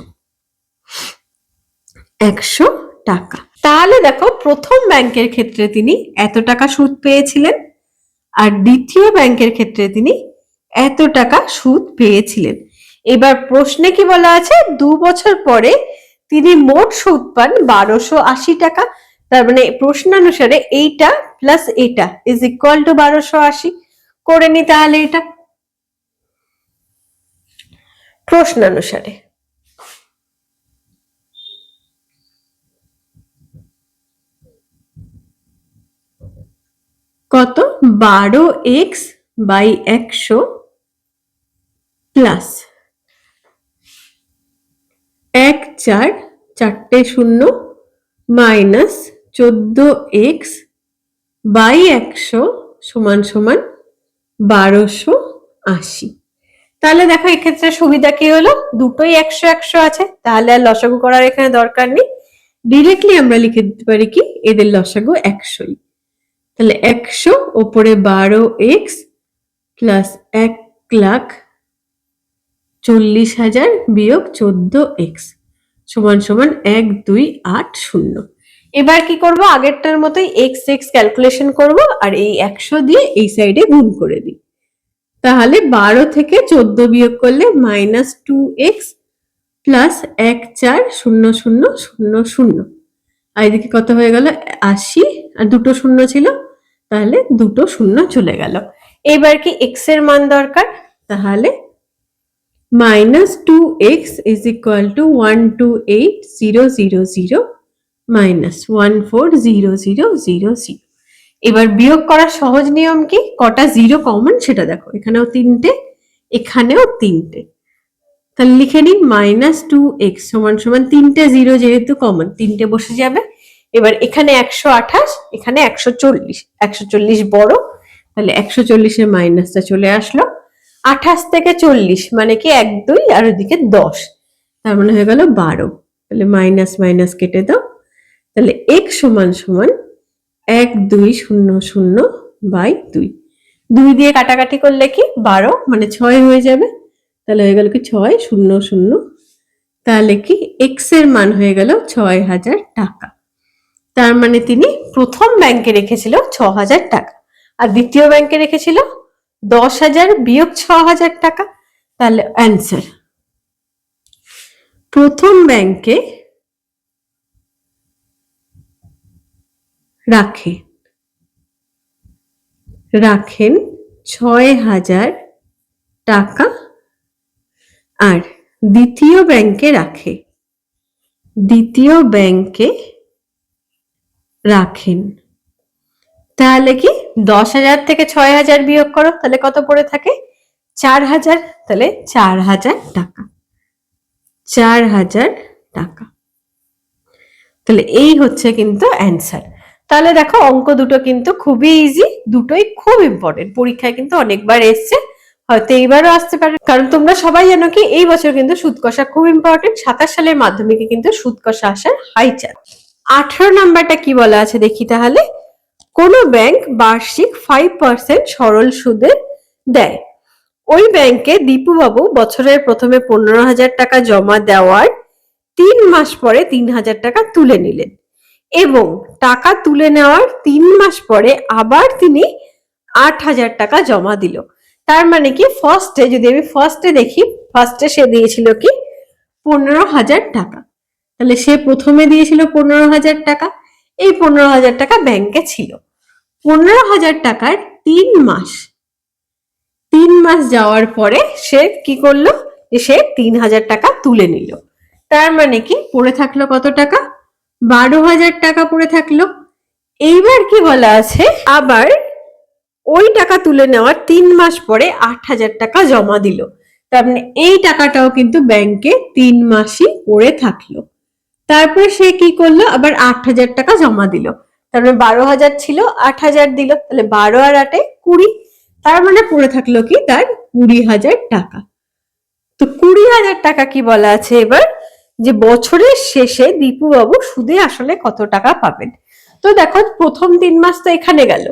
টাকা। তাহলে দেখো প্রথম ব্যাংকের ক্ষেত্রে তিনি এত টাকা সুদ পেয়েছিলেন, আর দ্বিতীয় ব্যাংকের ক্ষেত্রে তিনি এত টাকা সুদ পেয়েছিলেন। এবার প্রশ্নে কি বলা আছে, 2 বছর পরে তিনি মোট সুদ পান 1280 টাকা। তার মানে প্রশ্নানুসারে এইটা প্লাস এটা ইজ ইকুয়াল টু 1280 করে নি। তাহলে এটা প্রশ্নানুসারে কত, 12x বাই 100 প্লাস 1 4 4টে 0 মাইনাস 14x বাই 100 সমান সমান 1280। তাহলে দেখো এক্ষেত্রে সুবিধা কি হলো, দুটোই 100 100 আছে, তাহলে আর লসাগু করার এখানে দরকার নেই, ডিরেক্টলি আমরা লিখে দিতে পারি কি এদের লসাগু 100ই। তাহলে 100 ওপরে 12x প্লাস 1,40,000 বিয়োগ 14x সমান সমান 1280। এবার কি করব, আগেরটার মতোই এক্স এক্স ক্যালকুলেশন করব আর এই 100 দিয়ে এই সাইডে গুণ করে দিই। তাহলে 12 থেকে 14 বিয়োগ করলে -2x প্লাস 140000। আর এদিকে কত হয়ে গেল, 80, আর দুটো শূন্য ছিল, তাহলে দুটো শূন্য চলে গেল। এবার কি এক্স এর মান দরকার, তাহলে -2x is equal two 128000 minus 140000। এবার বিয়োগ করার সহজ নিয়ম কি, কটা জিরো কমন সেটা দেখো, এখানেও তিনটে এখানেও তিনটে, তাহলে লিখে নিই -2x সমান সমান তিনটে জিরো যেহেতু কমন তিনটে বসে যাবে। এবার এখানে 128, এখানে 140, 140 বড়, তাহলে 140 এর মাইনাসটা চলে আসলো। 28 থেকে 40 মানে কি 1 2 আর ওদিকে 10, তার মানে হয়ে গেল 12। তাহলে মাইনাস মাইনাস কেটে দাও, তাহলে x সমান সমান 1200/2। 2 দিয়ে কাটাকাটি করলে কি 12 মানে 6 হয়ে যাবে, তাহলে হয়ে গেল কি 600। তাহলে কি এক্স এর মান হয়ে গেল 6000 টাকা। তার মানে তিনি প্রথম ব্যাংকে রেখেছিল 6000 টাকা আর দ্বিতীয় ব্যাংকে রেখেছিল 10,000 বিয়োগ 6000 টাকা। তাহলে অ্যান্সার, প্রথম ব্যাংকে রাখেন 6000 টাকা আর দ্বিতীয় ব্যাংকে রাখেন, তাহলে কি 10,000 থেকে 6000 বিয়োগ করো, তাহলে কত পড়ে থাকে 4000, তাহলে 4000 টাকা, 4000 টাকা। তাহলে এই হচ্ছে কিন্তু অ্যান্সার। তাহলে দেখো অঙ্ক দুটো কিন্তু খুবই ইজি, দুটোই খুব ইম্পর্টেন্ট, পরীক্ষায় কিন্তু অনেকবার এসছে, হয়তো এইবারও আসতে পারে, কারণ তোমরা সবাই জানো কি এই বছর কিন্তু সুদ কষা খুব ইম্পর্টেন্ট। 27 সালের মাধ্যমিকে কিন্তু সুদ কষা আসার হাই চান্স। 18 নাম্বারটা কি বলা আছে দেখি তাহলে, কোনো ব্যাংক বার্ষিক 5% সরল সুদে দেয়, ওই ব্যাংকে দীপুবাবু বছরের প্রথমে 15,000 টাকা জমা দেওয়ার 3 মাস পরে 3,000 টাকা তুলে নিলেন এবং টাকা তুলে নেওয়ার 3 মাস পরে আবার তিনি 8,000 টাকা জমা দিল। তার মানে কি ফার্স্টে, যদি আমি ফার্স্টে দেখি, ফার্স্টে সে দিয়েছিল কি 15,000 টাকা, তাহলে সে প্রথমে দিয়েছিল 15,000 টাকা, এই 15,000 টাকা ব্যাংকে ছিল। 15,000 টাকার 3 মাস যাওয়ার পরে সে কি করলো, যে সে 3,000 টাকা তুলে নিল। তার মানে কি পড়ে থাকলো কত টাকা, 12,000 টাকা পড়ে থাকলো। এইবার কি বলা আছে, আবার ওই টাকা তুলে নেওয়ার 3 মাস পরে 8,000 টাকা জমা দিল, তার মানে এই টাকাটাও কিন্তু ব্যাংকে 3 মাসই পড়ে থাকলো। তারপরে সে কি করলো, আবার 8,000 টাকা জমা দিল, তার মানে 12,000 ছিল, 8,000 দিল, তাহলে 12 আর 8 20, তার মানে পড়ে থাকলো কি তার 20,000 টাকা। তো 20,000 টাকা কি বলা আছে এবার, যে বছরের শেষে দীপুবাবু সুদে আসলে কত টাকা পাবেন। তো দেখো প্রথম 3 মাস তো এখানে গেল,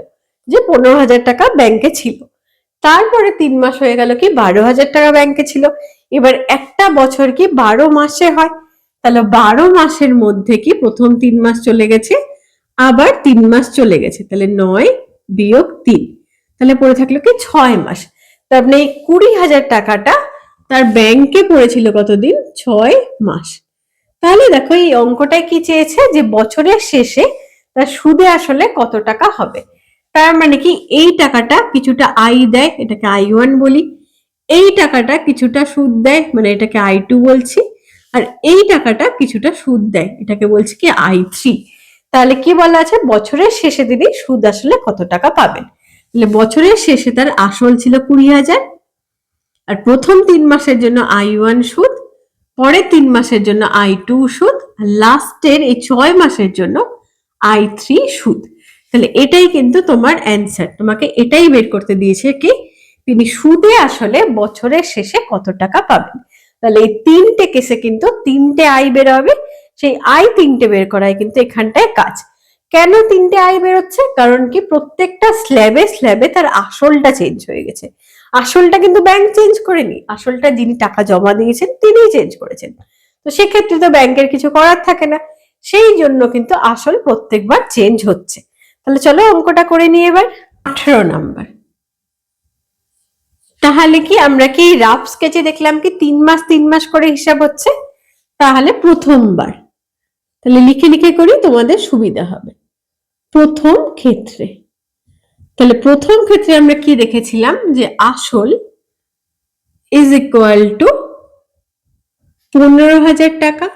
যে 15,000 টাকা ব্যাংকে ছিল, তারপরে 3 মাস হয়ে গেল কি 12,000 টাকা ব্যাংকে ছিল। এবার একটা বছর কি 12 মাসে হয়, তাহলে 12 মাসের মধ্যে কি প্রথম 3 মাস চলে গেছে, আবার 3 মাস চলে গেছে, তাহলে 9 বিয়োগ 3, তাহলে পড়ে থাকলো কি 6 মাস। তার মানে এই 20,000 টাকাটা তার ব্যাংকে পড়েছিল কতদিন, 6 মাস। তাহলে দেখো এই অঙ্কটায় কি চেয়েছে, যে বছরের শেষে তার সুদে আসলে কত টাকা হবে। তার মানে কি এই টাকাটা কিছুটা আই দেয়, এটাকে I1 বলি, এই টাকাটা কিছুটা সুদ দেয়, মানে এটাকে I2 বলছি, আর এই টাকাটা কিছুটা সুদ দেয়, এটাকে বলছি কি I3। তাহলে কি বলা আছে, বছরের শেষে তিনি সুদ আসলে কত টাকা পাবেন। তাহলে বছরের শেষে তার আসল ছিল 20,000, আর প্রথম 3 মাসের জন্য I1 সুদ, পরের 3 মাসের জন্য I2 সুদ, আর লাস্টের এই 6 মাসের জন্য I3 সুদ। তাহলে এটাই কিন্তু তোমার অ্যান্সার, তোমাকে এটাই বের করতে দিয়েছে কি তিনি সুদে আসলে বছরের শেষে কত টাকা পাবেন। তাহলে এই 3টে কেসে কিন্তু 3টে আই বের হবে, সেই আই 3টে বের করাই কিন্তু এখানটায় কাজ। কেন 3টে আই বেরোচ্ছে, কারণ কি প্রত্যেকটা স্ল্যাবে তার আসলটা চেঞ্জ হয়ে গেছে। আসলটা কিন্তু ব্যাংক চেঞ্জ করেনি, আসলটা যিনি টাকা জমা দিয়েছেন তিনিই চেঞ্জ করেছেন। তো সেক্ষেত্রে তো ব্যাংকের কিছু করার থাকে না, সেই জন্য কিন্তু আসল প্রত্যেকবার চেঞ্জ হচ্ছে। তাহলে চলো অঙ্কটা করে নিই এবার। 18 নাম্বার। তাহলে কি আমরা কি রাফ স্কেচে দেখলাম কি 3 মাস করে হিসাব হচ্ছে, তাহলে প্রথমবার, তাহলে লিখে লিখে করি তোমাদের সুবিধা হবে। প্রথম ক্ষেত্রে, তাহলে প্রথম ক্ষেত্রে আমরা কি দেখেছিলাম যে আসল ইজ ইকুয়াল টু 15,000 টাকা,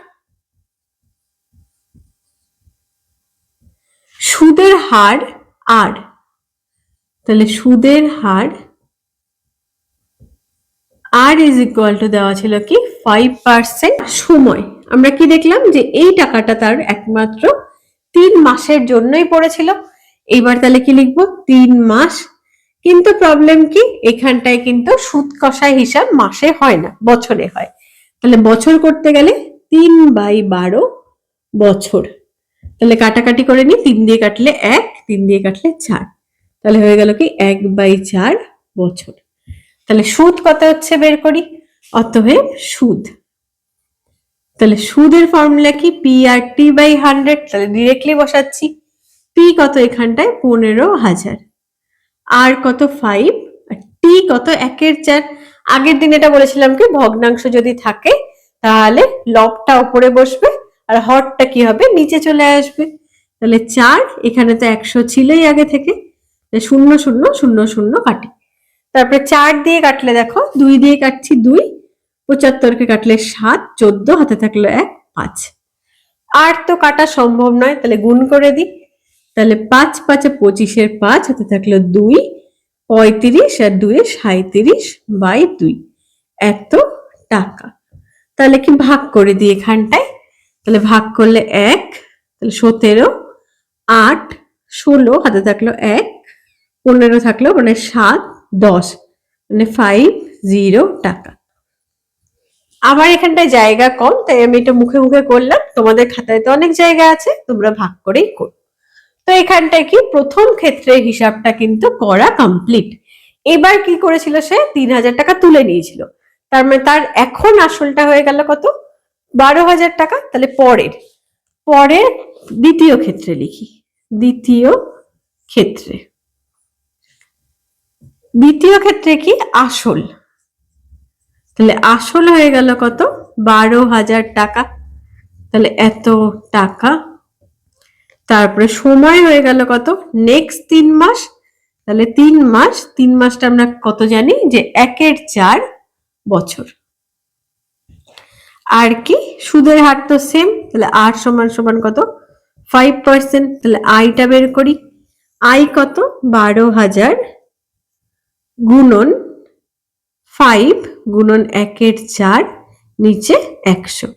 সুদের হার আর, তাহলে সুদের হার আর ইজ ইকুয়াল টু দেওয়া ছিল কি 5%। সময় আমরা কি দেখলাম যে এই টাকাটা তার একমাত্র 3 মাসের জন্যই পড়েছিল। এইবার তাহলে কি লিখবো 3 মাস, কিন্তু প্রবলেম কি এখানটায় কিন্তু সুদ কষায় হিসাব মাসে হয় না, বছরে হয়। তাহলে বছর করতে গেলে 3/12 বছর, তাহলে কাটাকাটি করে নি, 3 দিয়ে কাটলে 1, 3 দিয়ে কাটলে 4, তাহলে হয়ে গেল কি 1/4 বছর। তাহলে সুদ কত হচ্ছে বের করি, অতএব সুদ, তাহলে সুদের ফর্মুলা কি পি আর টি বাই 100, তাহলে ডিরেক্টলি বসাচ্ছি। পি কত এখানটায় 15,000, আর কত 5, আর টি কত 1/4। আগের দিন এটা বলেছিলাম কি ভগ্নাংশ যদি থাকে তাহলে লবটা উপরে বসবে আর হরটা কি হবে নিচে চলে আসবে। তাহলে 4, এখানে তো 100 ছিলই আগে থেকে, 0 0 0 0 কাটি, তারপরে 4 দিয়ে কাটলে দেখো 2 দিয়ে কাটছি 2, 75 কে কাটলে 7, 14 হাতে থাকলো 1, 5। আর তো কাটা সম্ভব নয়, তাহলে গুণ করে দিই, তাহলে 5 5 25 5 হাতে থাকলো 2, 35 আর 2 37/2, এত টাকা। তাহলে কি ভাগ করে দিই এখানটায়, তাহলে ভাগ করলে 1, তাহলে 17, 8, 16 হাতে থাকলো 1, 15 থাকলো মানে 7, 10 মানে 50 টাকা। আমার এখানটায় জায়গা কম তাই আমি এটা মুখে মুখে করলাম, তোমাদের খাতায় তো অনেক জায়গা আছে, তোমরা ভাগ করেই করো। তো এখানটায় কি প্রথম ক্ষেত্রে হিসাবটা কিন্তু করা কমপ্লিট। এবার কি করেছিল সে 3,000 টাকা তুলে নিয়েছিল, তার মানে তার এখন আসলটা হয়ে গেল কত 12,000 টাকা। তাহলে পরের পরের দ্বিতীয় ক্ষেত্রে লিখি, দ্বিতীয় ক্ষেত্রে, দ্বিতীয় ক্ষেত্রে কি আসল, তাহলে আসল হয়ে গেল কত 12,000 টাকা, তাহলে এত টাকা। তারপরে সময় হয়ে গেল কত নেক্সট 3 মাস, তাহলে 3 মাস, 3 মাসটা আমরা কত জানি যে 1/4 বছর। আর কি সুদের হার তো সেম, তাহলে আর সমান সমান কত 5%, তাহলে আইটা বের করি, আই কত 12,000 গুণন 5 গুণন 1/4 নিচে 100,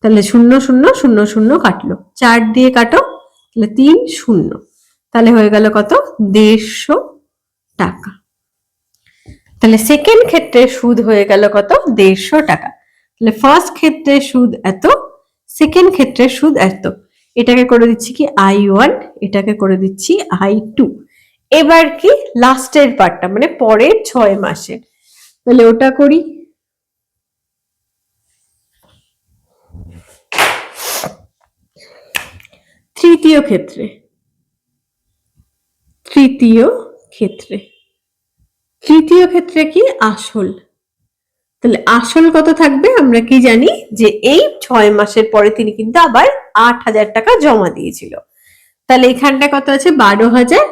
তাহলে 0 0 0 0 কাটলো, 4 দিয়ে কাটো, তাহলে 3 0, তাহলে হয়ে গেল কত 150 টাকা। তাহলে সেকেন্ড ক্ষেত্রে সুদ হয়ে গেল কত 150 টাকা। তাহলে ফার্স্ট ক্ষেত্রে সুদ এত, সেকেন্ড ক্ষেত্রে সুদ এত, এটাকে করে দিচ্ছি কি I1, এটাকে করে দিচ্ছি I2। এবার কি লাস্টের পার্টটা মানে পরের 6 মাসের, তাহলে ওটা করি। তৃতীয় ক্ষেত্রে, তৃতীয় ক্ষেত্রে, তৃতীয় ক্ষেত্রে কি আসল, তাহলে আসল কত থাকবে আমরা কি জানি যে এই 6 মাসের পরে তিনি কিন্তু আবার 8,000 টাকা জমা দিয়েছিল, তাহলে এখানটা কত আছে 12,000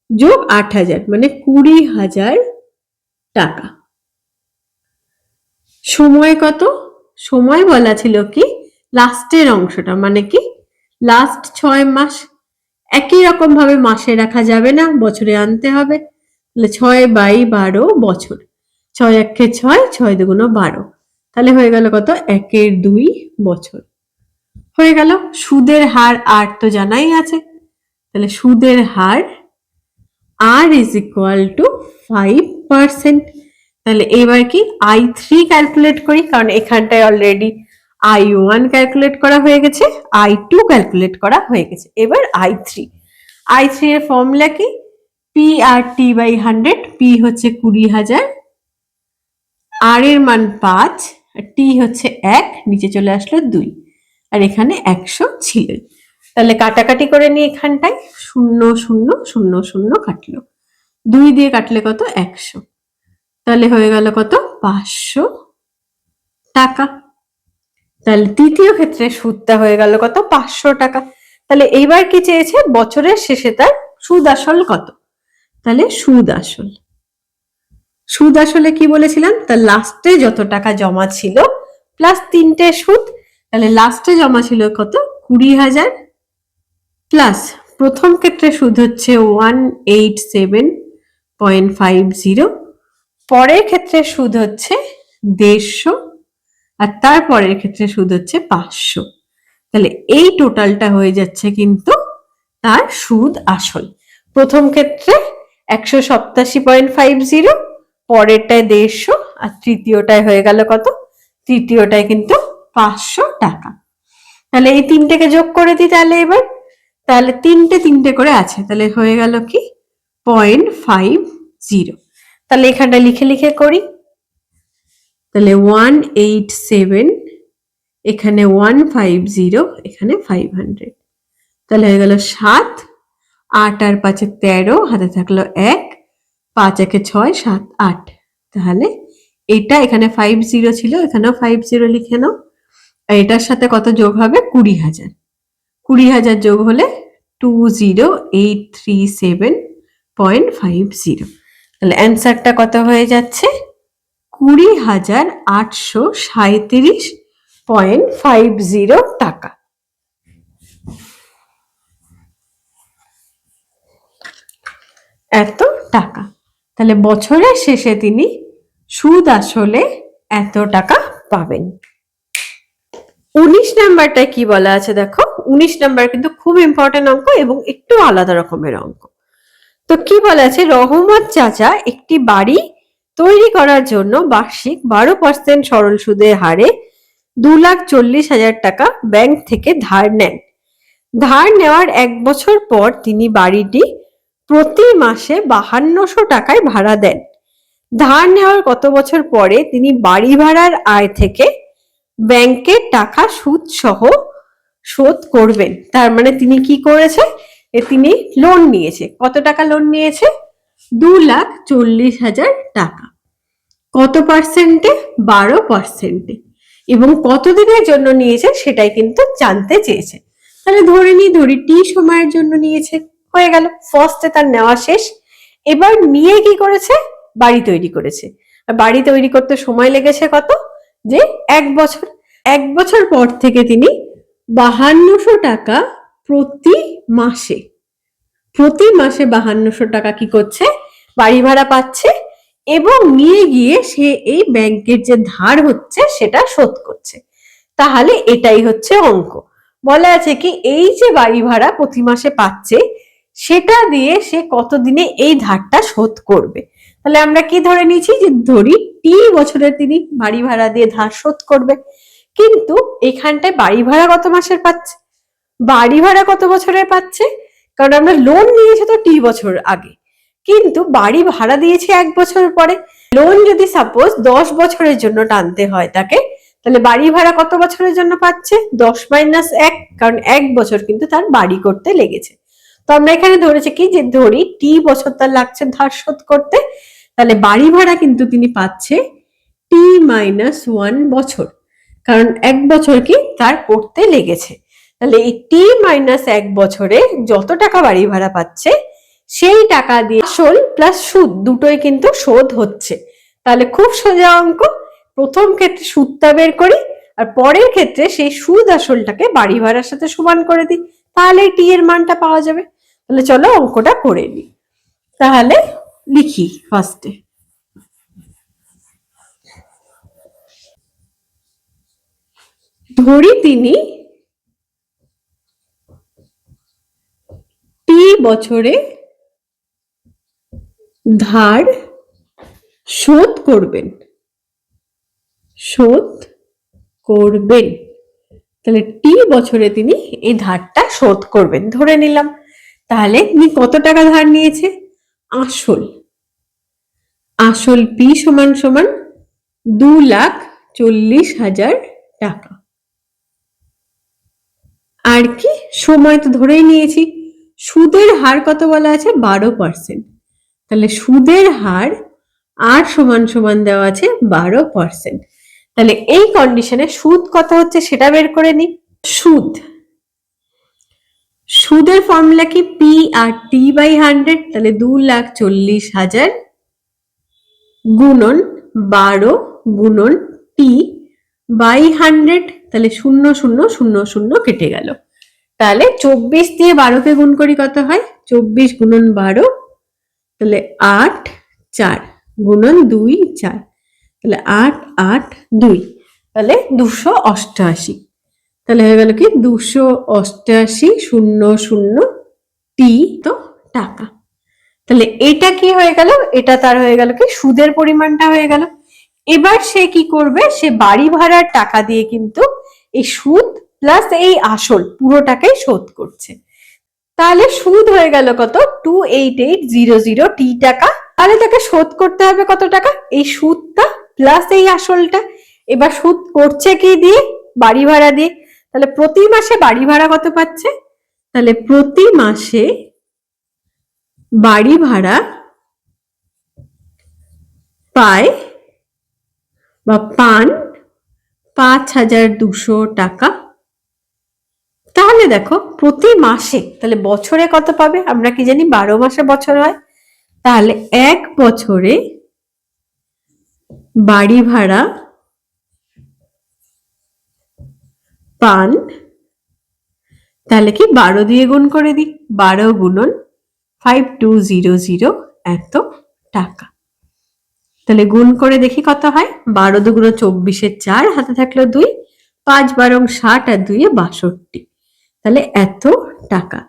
যোগ 8,000 মানে 20,000 টাকা। সময় কত, সময় বলা ছিল কি লাস্টের অংশটা মানে কি লাস্ট 6 মাস, একই রকম ভাবে মাসে রাখা যাবে না, বছরে আনতে হবে, তাহলে 6/12 বছর, 6 1 6, 6 2 12, তাহলে হয়ে গেল কত 1/2 বছর। হয়ে গেল সুদের হার আর তো জানাই আছে, তাহলে সুদের হার আর ইজ ইকুয়াল টু 5%। তাহলে এবার কি I3 ক্যালকুলেট করি, কারণ এখানটায় অলরেডি I1 ক্যালকুলেট করা হয়ে গেছে, I2 ক্যালকুলেট করা হয়ে গেছে, এবার I3। I3 এর ফর্মুলা কি P R T by 100, P হচ্ছে 20,000, আর এর মান 5 টি হচ্ছে 1, নিচে চলে আসলো 2, আর এখানে 100 ছিল। তাহলে কাটাকাটি করে নিই, এখানটায় 0 0 0 0 কাটলো, 2 দিয়ে কাটলে কত 100, তাহলে হয়ে গেল কত 500 টাকা। তাহলে তৃতীয় ক্ষেত্রে সুদটা হয়ে গেল কত 500 টাকা। তাহলে এইবার কি চেয়েছে, বছরের শেষে তার সুদ আসল কত। তাহলে সুদ আসলে কি বলেছিলাম, তার লাস্টে যত টাকা জমা ছিল প্লাস 3টে সুদ, তাহলে লাস্টে জমা ছিল কত 20,000, প্লাস প্রথম ক্ষেত্রে সুদ হচ্ছে 187.50, পরের ক্ষেত্রে সুদ হচ্ছে 150, আর তারপরের ক্ষেত্রে সুদ হচ্ছে 500। তাহলে এই টোটালটা হয়ে যাচ্ছে কিন্তু তার সুদ আসল। প্রথম ক্ষেত্রে 187.50, পরেরটায় 150, আর তৃতীয়টায় হয়ে গেল কত, তৃতীয়টায় কিন্তু 500 টাকা। তাহলে এই তিনটেকে যোগ করে দিই তাহলে এবার, তাহলে তিনটে করে আছে, তাহলে হয়ে গেল কি 0.50। তাহলে এখানটা লিখে করি, তাহলে 187, এখানে 150, এখানে 500, তাহলে হয়ে গেল 7, 8 আর 5 13, হাতে থাকলো 1, 5 1 6 7 8, তাহলে এটা এখানে 50 ছিল, এখানেও 50 লিখে নাও, আর এটার সাথে কত যোগ হবে 20,000, 20,000 যোগ হলে 20837.50, তাহলে অ্যান্সারটা কত হয়ে যাচ্ছে 20,837.50 টাকা। এত টাকা, তাহলে বছরের শেষে তিনি সুদ আসলে এত টাকা পাবেন। 19 নাম্বারটায় কি বলা আছে দেখো, 19 নাম্বার কিন্তু খুব ইম্পর্টেন্ট অঙ্ক এবং একটু আলাদা রকমের অঙ্ক। তো কি বলা আছে, রহমত চাচা একটি বাড়ি তৈরি করার জন্য বার্ষিক 12% সরল সুদের হারে 2,40,000 টাকা ব্যাংক থেকে ধার নেন। ধার নেওয়ার 1 বছর পর তিনি বাড়িটি প্রতি মাসে 5200 টাকায় ভাড়া দেন। ধার নেওয়ার কত বছর পরে তিনি বাড়ি ভাড়ার আয় থেকে ব্যাংকের টাকা সুদ সহ শোধ করবেন। তার মানে তিনি কি করেছে, তিনি লোন নিয়েছে, কত টাকা লোন নিয়েছে 2,40,000 টাকা, কত পার্সেন্টে 12%, এবং কতদিনের জন্য নিয়েছে সেটাই কিন্তু জানতে চেয়েছে। তাহলে ধরি টি সময়ের জন্য নিয়েছে, হয়ে গেল ফার্স্টে তার নেওয়া শেষ। এবার নিয়ে কি করেছে, বাড়ি তৈরি করেছে, আর বাড়ি তৈরি করতে সময় লেগেছে কত, যে 1 বছর। 1 বছর পর থেকে তিনি 5200 টাকা প্রতি মাসে 5200 টাকা কি করছে, বাড়ি ভাড়া পাচ্ছে, এবং নিয়ে গিয়ে সে এই ব্যাংকের যে ধার হচ্ছে সেটা শোধ করছে। তাহলে এটাই হচ্ছে অঙ্ক। বলা আছে কি, এই যে বাড়ি ভাড়া প্রতি মাসে পাচ্ছে সেটা দিয়ে সে কতদিনে এই ধারটা শোধ করবে। তাহলে আমরা কি ধরে নিয়েছি, যে ধরি টি বছরে তিনি বাড়ি ভাড়া দিয়ে ধার শোধ করবে, কিন্তু এখানটায় বাড়ি ভাড়া কত মাসের পাচ্ছে, বাড়ি ভাড়া কত বছরের পাচ্ছে, কারণ আমরা লোন নিয়েছি তো টি বছর আগে, কিন্তু বাড়ি ভাড়া দিয়েছে 1 বছর পরে। লোন যদি সাপোজ 10 বছরের জন্য টানতে হয় তাকে, তাহলে বাড়ি ভাড়া কত বছরের জন্য পাচ্ছে 10 - 1, কারণ 1 বছর কিন্তু তার বাড়ি করতে লেগেছে। তো আমরা এখানে ধরেছি কি, যে ধরি টি বছর তার লাগছে ধার শোধ করতে, তাহলে বাড়ি ভাড়া কিন্তু তিনি পাচ্ছে টি -1 বছর, কারণ 1 বছর কি তার করতে লেগেছে। তাহলে এই টি -1 বছরে যত টাকা বাড়ি ভাড়া পাচ্ছে সেই টাকা দিয়ে আসল প্লাস সুদ দুটোই কিন্তু শোধ হচ্ছে। তাহলে খুব সোজা অঙ্ক, প্রথম ক্ষেত্রে সুদটা বের করি, আর পরের ক্ষেত্রে সেই সুদ আসলটাকে বাড়ি ভাড়ার সাথে সমান করে দিই, তাহলে টি এর মানটা পাওয়া যাবে। তাহলে চলো অঙ্কটা করে নিই। তাহলে লিখি ফার্স্টে, ধরি তিনি টি বছরে ধার শোধ করবেন, তাহলে টি বছরে তিনি এই ধারটা শোধ করবেন ধরে নিলাম। তাহলে তিনি কত টাকা ধার নিয়েছে, আসল পি সমান 2,40,000 40,000 টাকা। আর কি সময় তো ধরেই নিয়েছি, সুদের হার কত বলা আছে 12%, তাহলে সুদের হার আর সমান সমান দেওয়া আছে 12%। তাহলে এই কন্ডিশনে সুদ কত হচ্ছে সেটা বের করে নি। সুদের ফর্মুলা কি পি আর টি বাই 100, তাহলে 2,40,000 গুণন 12 গুণন টি বাই 100, তাহলে 0,0,0,0 কেটে গেল। তাহলে 24 দিয়ে 12কে গুণ করি কত হয়, 24 গুণন 12, তাহলে 8 4 গুণন 2 4, তাহলে 8 8 2, তাহলে 288। তাহলে হয়ে গেল কি 288,000 টি তো টাকা। তাহলে এটা কি হয়ে গেল, এটা তার হয়ে গেল কি সুদের পরিমাণটা হয়ে গেল। এবার সে কি করবে, সে বাড়ি ভাড়ার টাকা দিয়ে কিন্তু এই সুদ প্লাস এই আসল পুরোটাকেই শোধ করছে। তাহলে সুদ হয়ে গেল কত 288,000 টি টাকা। তাহলে তাকে শোধ করতে হবে কত টাকা, এই সুদটা প্লাস এই আসলটা। এবার সুদ করছে কি দিয়ে, বাড়ি ভাড়া দিয়ে। তাহলে প্রতি মাসে বাড়ি ভাড়া কত পাচ্ছে, তাহলে প্রতি মাসে বাড়ি ভাড়া পায় বা পান 5,200 টাকা। তাহলে দেখো প্রতি মাসে, তাহলে বছরে কত পাবে, আমরা কি জানি 12 মাসে বছর হয়, তাহলে এক বছরে বাড়ি ভাড়া পান, তাহলে কি 12 দিয়ে গুণ করে দিই, 12 গুণন 5200 এত টাকা। তাহলে গুণ করে দেখি কত হয়, 12 দুগুণ 24, 4 হাতে থাকলো 2, 5 12 60 আর 2 62, তাহলে এত টাকা।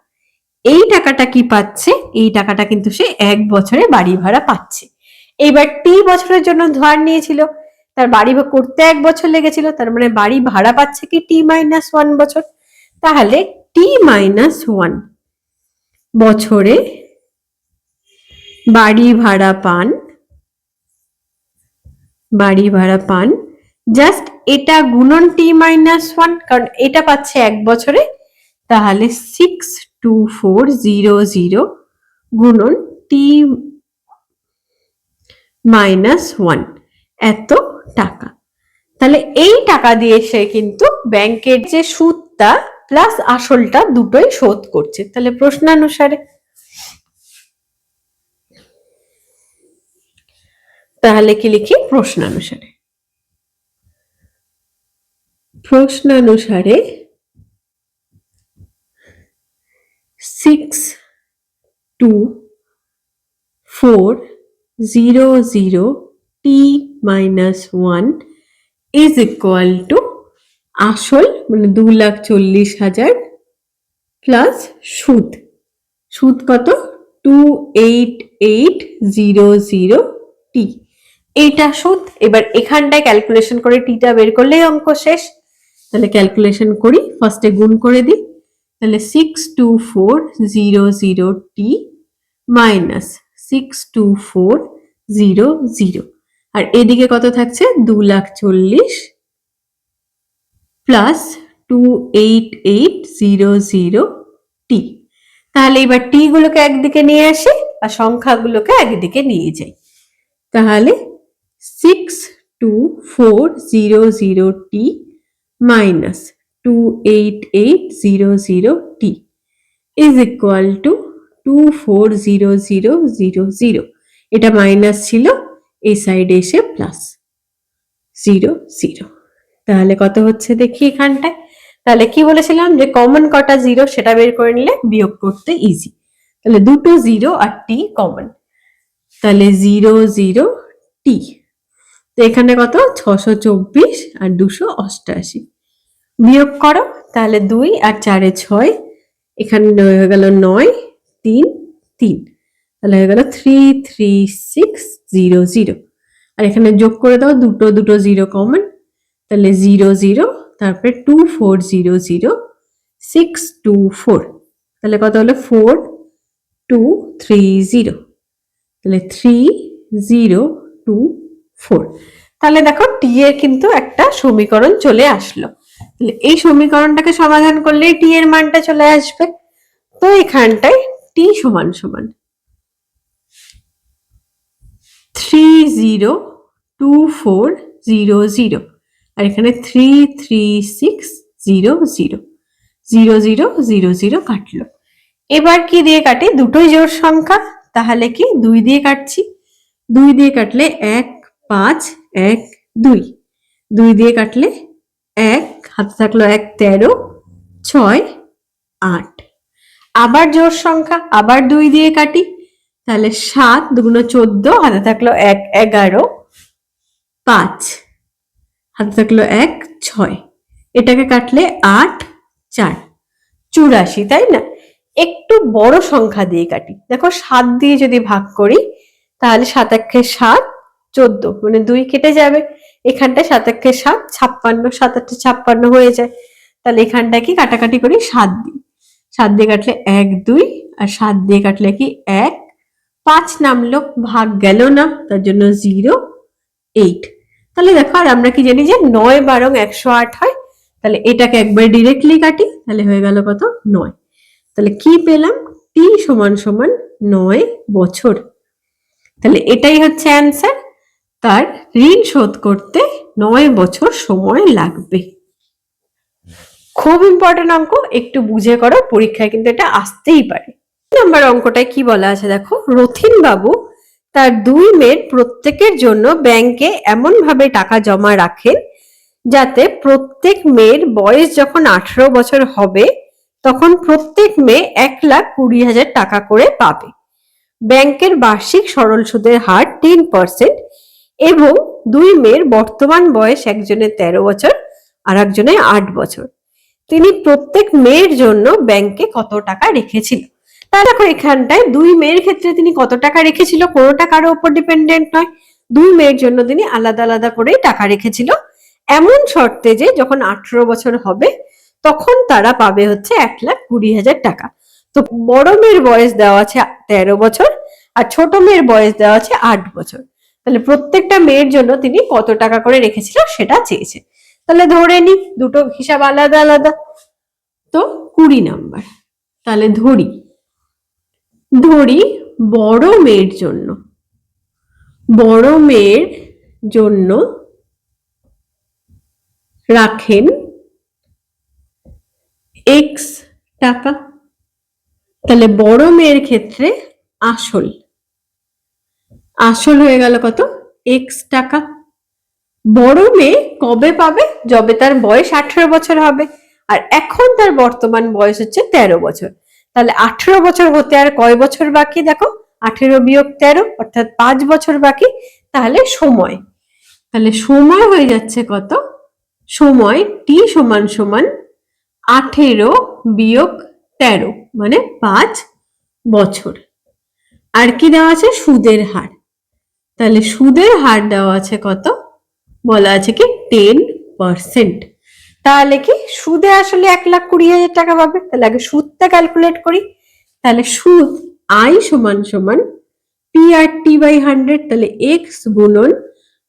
এই টাকাটা কি পাচ্ছে, এই টাকাটা কিন্তু সে এক বছরে বাড়ি ভাড়া পাচ্ছে। এইবার টি বছরের জন্য ধার নিয়েছিল, তার বাড়ি করতে 1 বছর লেগেছিল, তার মানে বাড়ি ভাড়া পাচ্ছে কি T-1 বছর। তাহলে T-1 বছরে বাড়ি ভাড়া পান, জাস্ট এটা গুণন T-1, কারণ এটা পাচ্ছে 1 বছরে, তাহলে 62400 গুণন T-1 এত টাকা। তাহলে এই টাকা দিয়ে সে কিন্তু ব্যাংকের যে সুদটা প্লাস আসলটা দুটোই শোধ করছে। তাহলে প্রশ্নানুসারে, তাহলে কি লিখি, প্রশ্নানুসারে 62400 T-1 is equal to আসল মানে 2,40,000 প্লাস সুদ কত 28800 টি, এইটা সুদ। এবার এখানটায় ক্যালকুলেশন করে টিটা বের করলেই অঙ্ক শেষ। তাহলে ক্যালকুলেশন করি, ফার্স্টে গুণ করে দিই, তাহলে 62400 টি মাইনাস 62400, আর এদিকে কত থাকছে 2,40,000 প্লাস 28800 টি। তাহলে এবার টি গুলোকে একদিকে নিয়ে আসি আর সংখ্যাগুলোকে একদিকে নিয়ে যাই। তাহলে 62400 টি মাইনাস 28800 টি ইজ ইকুয়াল টু 24000, এটা মাইনাস ছিল, এই সাইডে এসে প্লাস 00। তাহলে কত হচ্ছে দেখি এখানটায়, তাহলে কি বলেছিলাম যে কমন কটা জিরো সেটা বের করে নিলে বিয়োগ করতে ইজি। তাহলে দুটো জিরো আর টি কমন, তাহলে 00 টি, তো এখানে কত 624 আর 288 বিয়োগ করো, তাহলে 2 আর 4 6, এখানে হয়ে গেল 9 3 3, তাহলে হয়ে গেল 33600, আর এখানে যোগ করে দাও, দুটো জিরো কমন, তাহলে 00, তারপরে 2400 624, তাহলে কত হলো 4230, তাহলে 3024, তাহলে দেখো টি এর কিন্তু একটা সমীকরণ চলে আসলো। তাহলে এই সমীকরণটাকে সমাধান করলেই টি এর মানটা চলে আসবে। তো এখানটায় টি সমান সমান 302400 আর এখানে 33600 0000 কাটলো। এবার কি দিয়ে কাটি? দুটোই জোড় সংখ্যা, তাহলে কি 2 দিয়ে কাটছি। 2 দিয়ে কাটলে 1 5 1 2, 2 দিয়ে কাটলে 1, হাতে থাকলো 1 13 6 8। আবার জোড় সংখ্যা, আবার 2 দিয়ে কাটি, তাহলে 7 2 14, হাতে থাকলো 1 11 5, হাতে থাকলো 1 6, এটাকে কাটলে 8 4 84, তাই না? একটু বড় সংখ্যা দিয়ে কাটি, দেখো 7 দিয়ে যদি ভাগ করি তাহলে 7 একে 7 14, মানে 2 কেটে যাবে। এখানটা 7 একে 7 56, 7 8 56 হয়ে যায়। তাহলে এখানটা কি কাটাকাটি করি 7 দিয়ে, 7 দিয়ে কাটলে 1 2, আর 7 দিয়ে কাটলে কি 1 5 নামলো, ভাগ গেল না, তার জন্য 0 8। তাহলে দেখো আর আমরা কি জানি যে 9 12 108 হয়। তাহলে এটাকে একবার ডিরেক্টলি কাটি, তাহলে হয়ে গেল কত 9। তাহলে কি পেলাম? টি সমান সমান 9 বছর। তাহলে এটাই হচ্ছে অ্যান্সার। তার ঋণ শোধ করতে 9 বছর সময় লাগবে। খুব ইম্পর্টেন্ট অঙ্ক, একটু বুঝে করো, পরীক্ষায় কিন্তু এটা আসতেই পারে। নাম্বার অঙ্কটায় কি বলা আছে দেখো, রথিন বাবু তার 2 মেয়ের প্রত্যেকের জন্য ব্যাংকে এমন ভাবে টাকা জমা রাখেন যাতে প্রত্যেক মেয়ের বয়স যখন 18 বছর হবে তখন প্রত্যেক মেয়ে 1,20,000 টাকা করে পাবে। ব্যাংকের বার্ষিক সরল সুদের হার 10% এবং 2 মেয়ের বর্তমান বয়স একজনের 13 বছর আর একজনের 8 বছর। তিনি প্রত্যেক মেয়ের জন্য ব্যাংকে কত টাকা রেখেছিল? তা দেখো এখানটায় 2 মেয়ের ক্ষেত্রে তিনি কত টাকা রেখেছিল কোনোটা কারো উপর ডিপেন্ডেন্ট নয়। 2 মেয়ের জন্য তিনি আলাদা আলাদা করেই টাকা রেখেছিল, এমন শর্তে যে যখন 18 বছর হবে তখন তারা পাবে হচ্ছে 1,20,000 টাকা। তো বড় মেয়ের বয়স দেওয়া আছে 13 বছর আর ছোট মেয়ের বয়স দেওয়া আছে 8 বছর। তাহলে প্রত্যেকটা মেয়ের জন্য তিনি কত টাকা করে রেখেছিল সেটা চেয়েছে। তাহলে ধরে নি দুটো হিসাব আলাদা আলাদা। তো 20 নাম্বার, তাহলে ধরি বড় মেয়ের জন্য রাখেন x টাকা। তাহলে বড় মেয়ের ক্ষেত্রে আসল হয়ে গেল কত x টাকা। বড় মেয়ে কবে পাবে? যবে তার বয়স 18 বছর হবে, আর এখন তার বর্তমান বয়স হচ্ছে 13 বছর। তাহলে 18 বছর হতে আর কয় বছর বাকি? দেখো 18 বিয়োগ 13 অর্থাৎ 5 বছর বাকি। তাহলে সময় হয়ে যাচ্ছে কত? সময় টি সমান সমান 18 বিয়োগ 13 মানে 5 বছর। আর কি দেওয়া আছে? সুদের হার। তাহলে সুদের হার দেওয়া আছে কত? বলা আছে কি 10%। তাহলে কি সুদে আসলে 1,20,000 টাকা পাবে। তাহলে আগে সুদটা ক্যালকুলেট করি। তাহলে সুদ আই সমান সমান পি আর টি বাই 100। তাহলে এক্স গুণন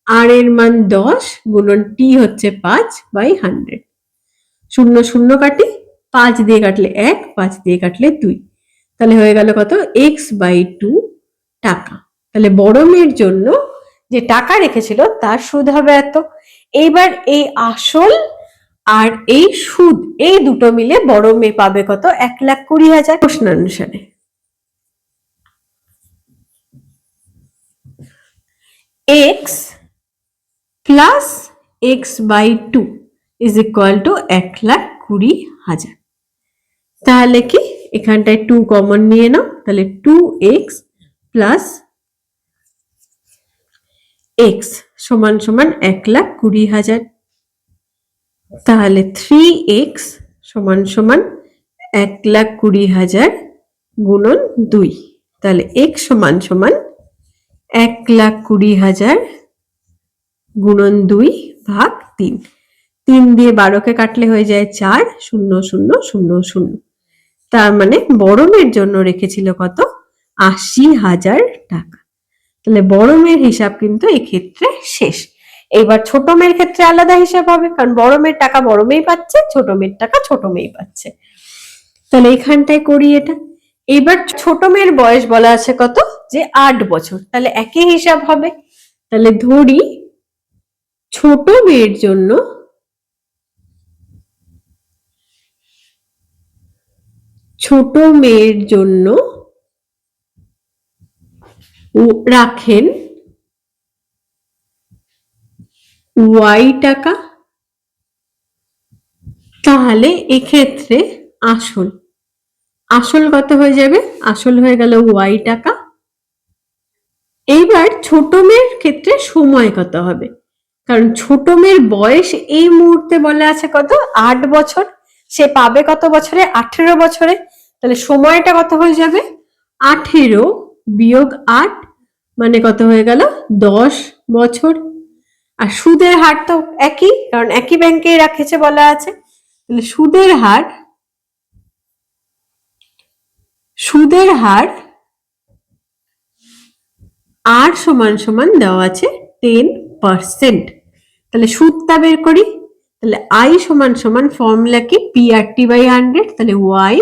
আর এর মান 10 গুণন টি হচ্ছে 5 বাই 100। 0 0 কাটি, 5 দিয়ে কাটলে 1, 5 দিয়ে কাটলে 2, তাহলে হয়ে গেল কত এক্স বাই 2 টাকা। তাহলে বড় মেয়ের জন্য যে টাকা রেখেছিল তার সুদ হবে এত। এইবার এই আসল আর এই সুদ এই দুটো মিলে বড় মেয়ে পাবে কত? 1,20,000 প্রশ্নানুসারে। x plus x by 2 is equal to 1,20,000। তাহলে কি এখানটায় 2 কমন নিয়ে নাও, তাহলে 2x প্লাস x সমান সমান 1,20,000। তাহলে 3x সমান সমান 1,20,000 গুণন 2। তাহলে x সমান সমান 1,20,000 গুণন 2 ভাগ 3। 3 দিয়ে 12কে কাটলে হয়ে যায় 4 0 0 0 0। তার মানে বড় মেয়ের জন্য রেখেছিল কত? 80,000 টাকা। তাহলে বড় মেয়ের হিসাব কিন্তু এক্ষেত্রে শেষ। এইবার ছোট মেয়ের ক্ষেত্রে আলাদা হিসাব হবে, কারণ বড় মেয়ের টাকা বড় মেয়ে পাচ্ছে, ছোট মেয়ের টাকা ছোট মেয়ে পাচ্ছে। তাহলে এখানটায় করি এটা। এবার ছোট মেয়ের বয়স বলা আছে কত, যে 8 বছর, তাহলে একই হিসাব হবে। তাহলে ধরি ছোট মেয়ের জন্য রাখেন y টাকা, তাহলে এক্ষেত্রে আসল কত হয়ে যাবে, আসল হয়ে গেল y টাকা। এইবার ছোট মেয়ের ক্ষেত্রে সময় কত হবে, কারণ ছোট মেয়ের বয়স এই মুহূর্তে বলা আছে কত, 8 বছর, সে পাবে কত বছরে, 18 বছরে। তাহলে সময়টা কত হয়ে যাবে, 18 বিয়োগ 8, মানে কত হয়ে গেল, 10 বছর। আর সুদের হার তো একই, কারণ একই ব্যাংকে রাখেছে বলা আছে। তাহলে সুদের হার আর সমান সমান দেওয়া আছে 10%। তাহলে সুদটা বের করি। তাহলে আই সমান সমান ফর্মুলা কি, PRT/100, তাহলে y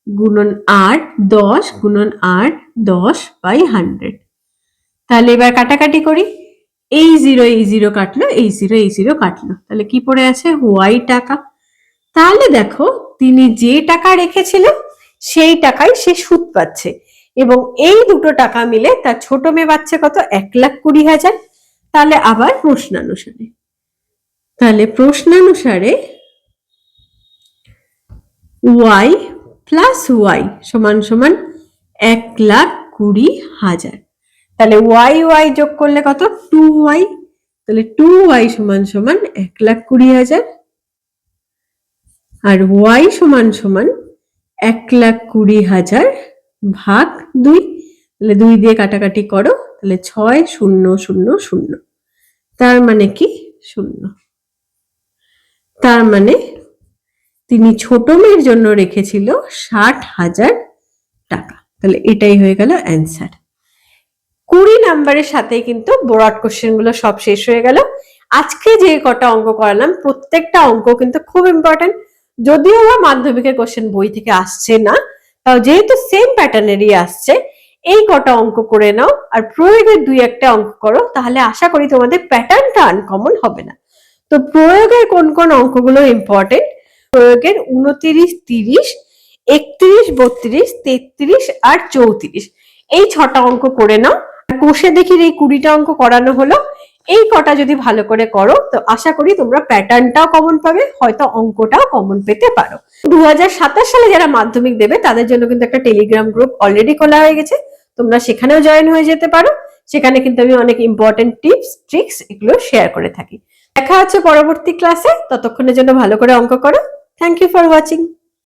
গুণন আর 10 গুণন আর 10/100। তাহলে এবার কাটাকাটি করি, এই 0 কাটলো, এই 0 কাটলো, তাহলে কি পড়ে আছে, y টাকা। তাহলে দেখো তিনি যে টাকা রেখেছিল সেই টাকায় সে সুদ পাচ্ছে, এবং এই দুটো টাকা মিলে তার ছোট মেয়ে পাচ্ছে কত, 1,20,000। তাহলে আবার প্রশ্নানুসারে y প্লাস y সমান সমান 1,20,000। তাহলে y যোগ করলে কত, 2y। তাহলে 2y সমান সমান 1,20,000, আর y সমান সমান 1,20,000 ভাগ 2। তাহলে 2 দিয়ে কাটাকাটি করো, তাহলে 6 0 0 0, তার মানে কি 0। তার মানে তিনি ছোট মেয়ের জন্য রেখেছিল 60,000 টাকা। তাহলে এটাই হয়ে গেল অ্যান্সার। 20 নাম্বারের সাথে কিন্তু বোর্ড কোশ্চেন গুলো সব শেষ হয়ে গেল। আজকে যে কটা অঙ্ক করালাম প্রত্যেকটা অঙ্ক কিন্তু খুব ইম্পর্টেন্ট, যদিও বা মাধ্যমিকের কোশ্চেন বই থেকে আসছে না, তাও যেহেতু সেম প্যাটার্নেরই আসছে, এই কটা অঙ্ক করে নাও আর প্রয়োগের 2-1টা অঙ্ক করো, তাহলে আশা করি তোমাদের প্যাটার্নটা আনকমন হবে না। তো প্রয়োগের কোন কোন অঙ্কগুলো ইম্পর্টেন্ট, প্রয়োগের 29, 30, 31, 32, 33 আর 34, এই 6টা অঙ্ক করে নাও। কোষে দেখি এই 20টা অঙ্ক করানো হলো, এই কটা যদি ভালো করে করো তো আশা করি তোমরা প্যাটার্নটাও কমন পাবে, হয়তো অঙ্কটাও কমন পেতে পারো। 2027 সালে যারা মাধ্যমিক দেবে তাদের জন্য কিন্তু একটা টেলিগ্রাম গ্রুপ অলরেডি খোলা হয়ে গেছে, তোমরা সেখানেও জয়েন হয়ে যেতে পারো। সেখানে কিন্তু আমি অনেক ইম্পর্টেন্ট টিপস ট্রিক্স এগুলো শেয়ার করে থাকি। দেখা হচ্ছে পরবর্তী ক্লাসে, ততক্ষণের জন্য ভালো করে অঙ্ক করো। Thank you for watching.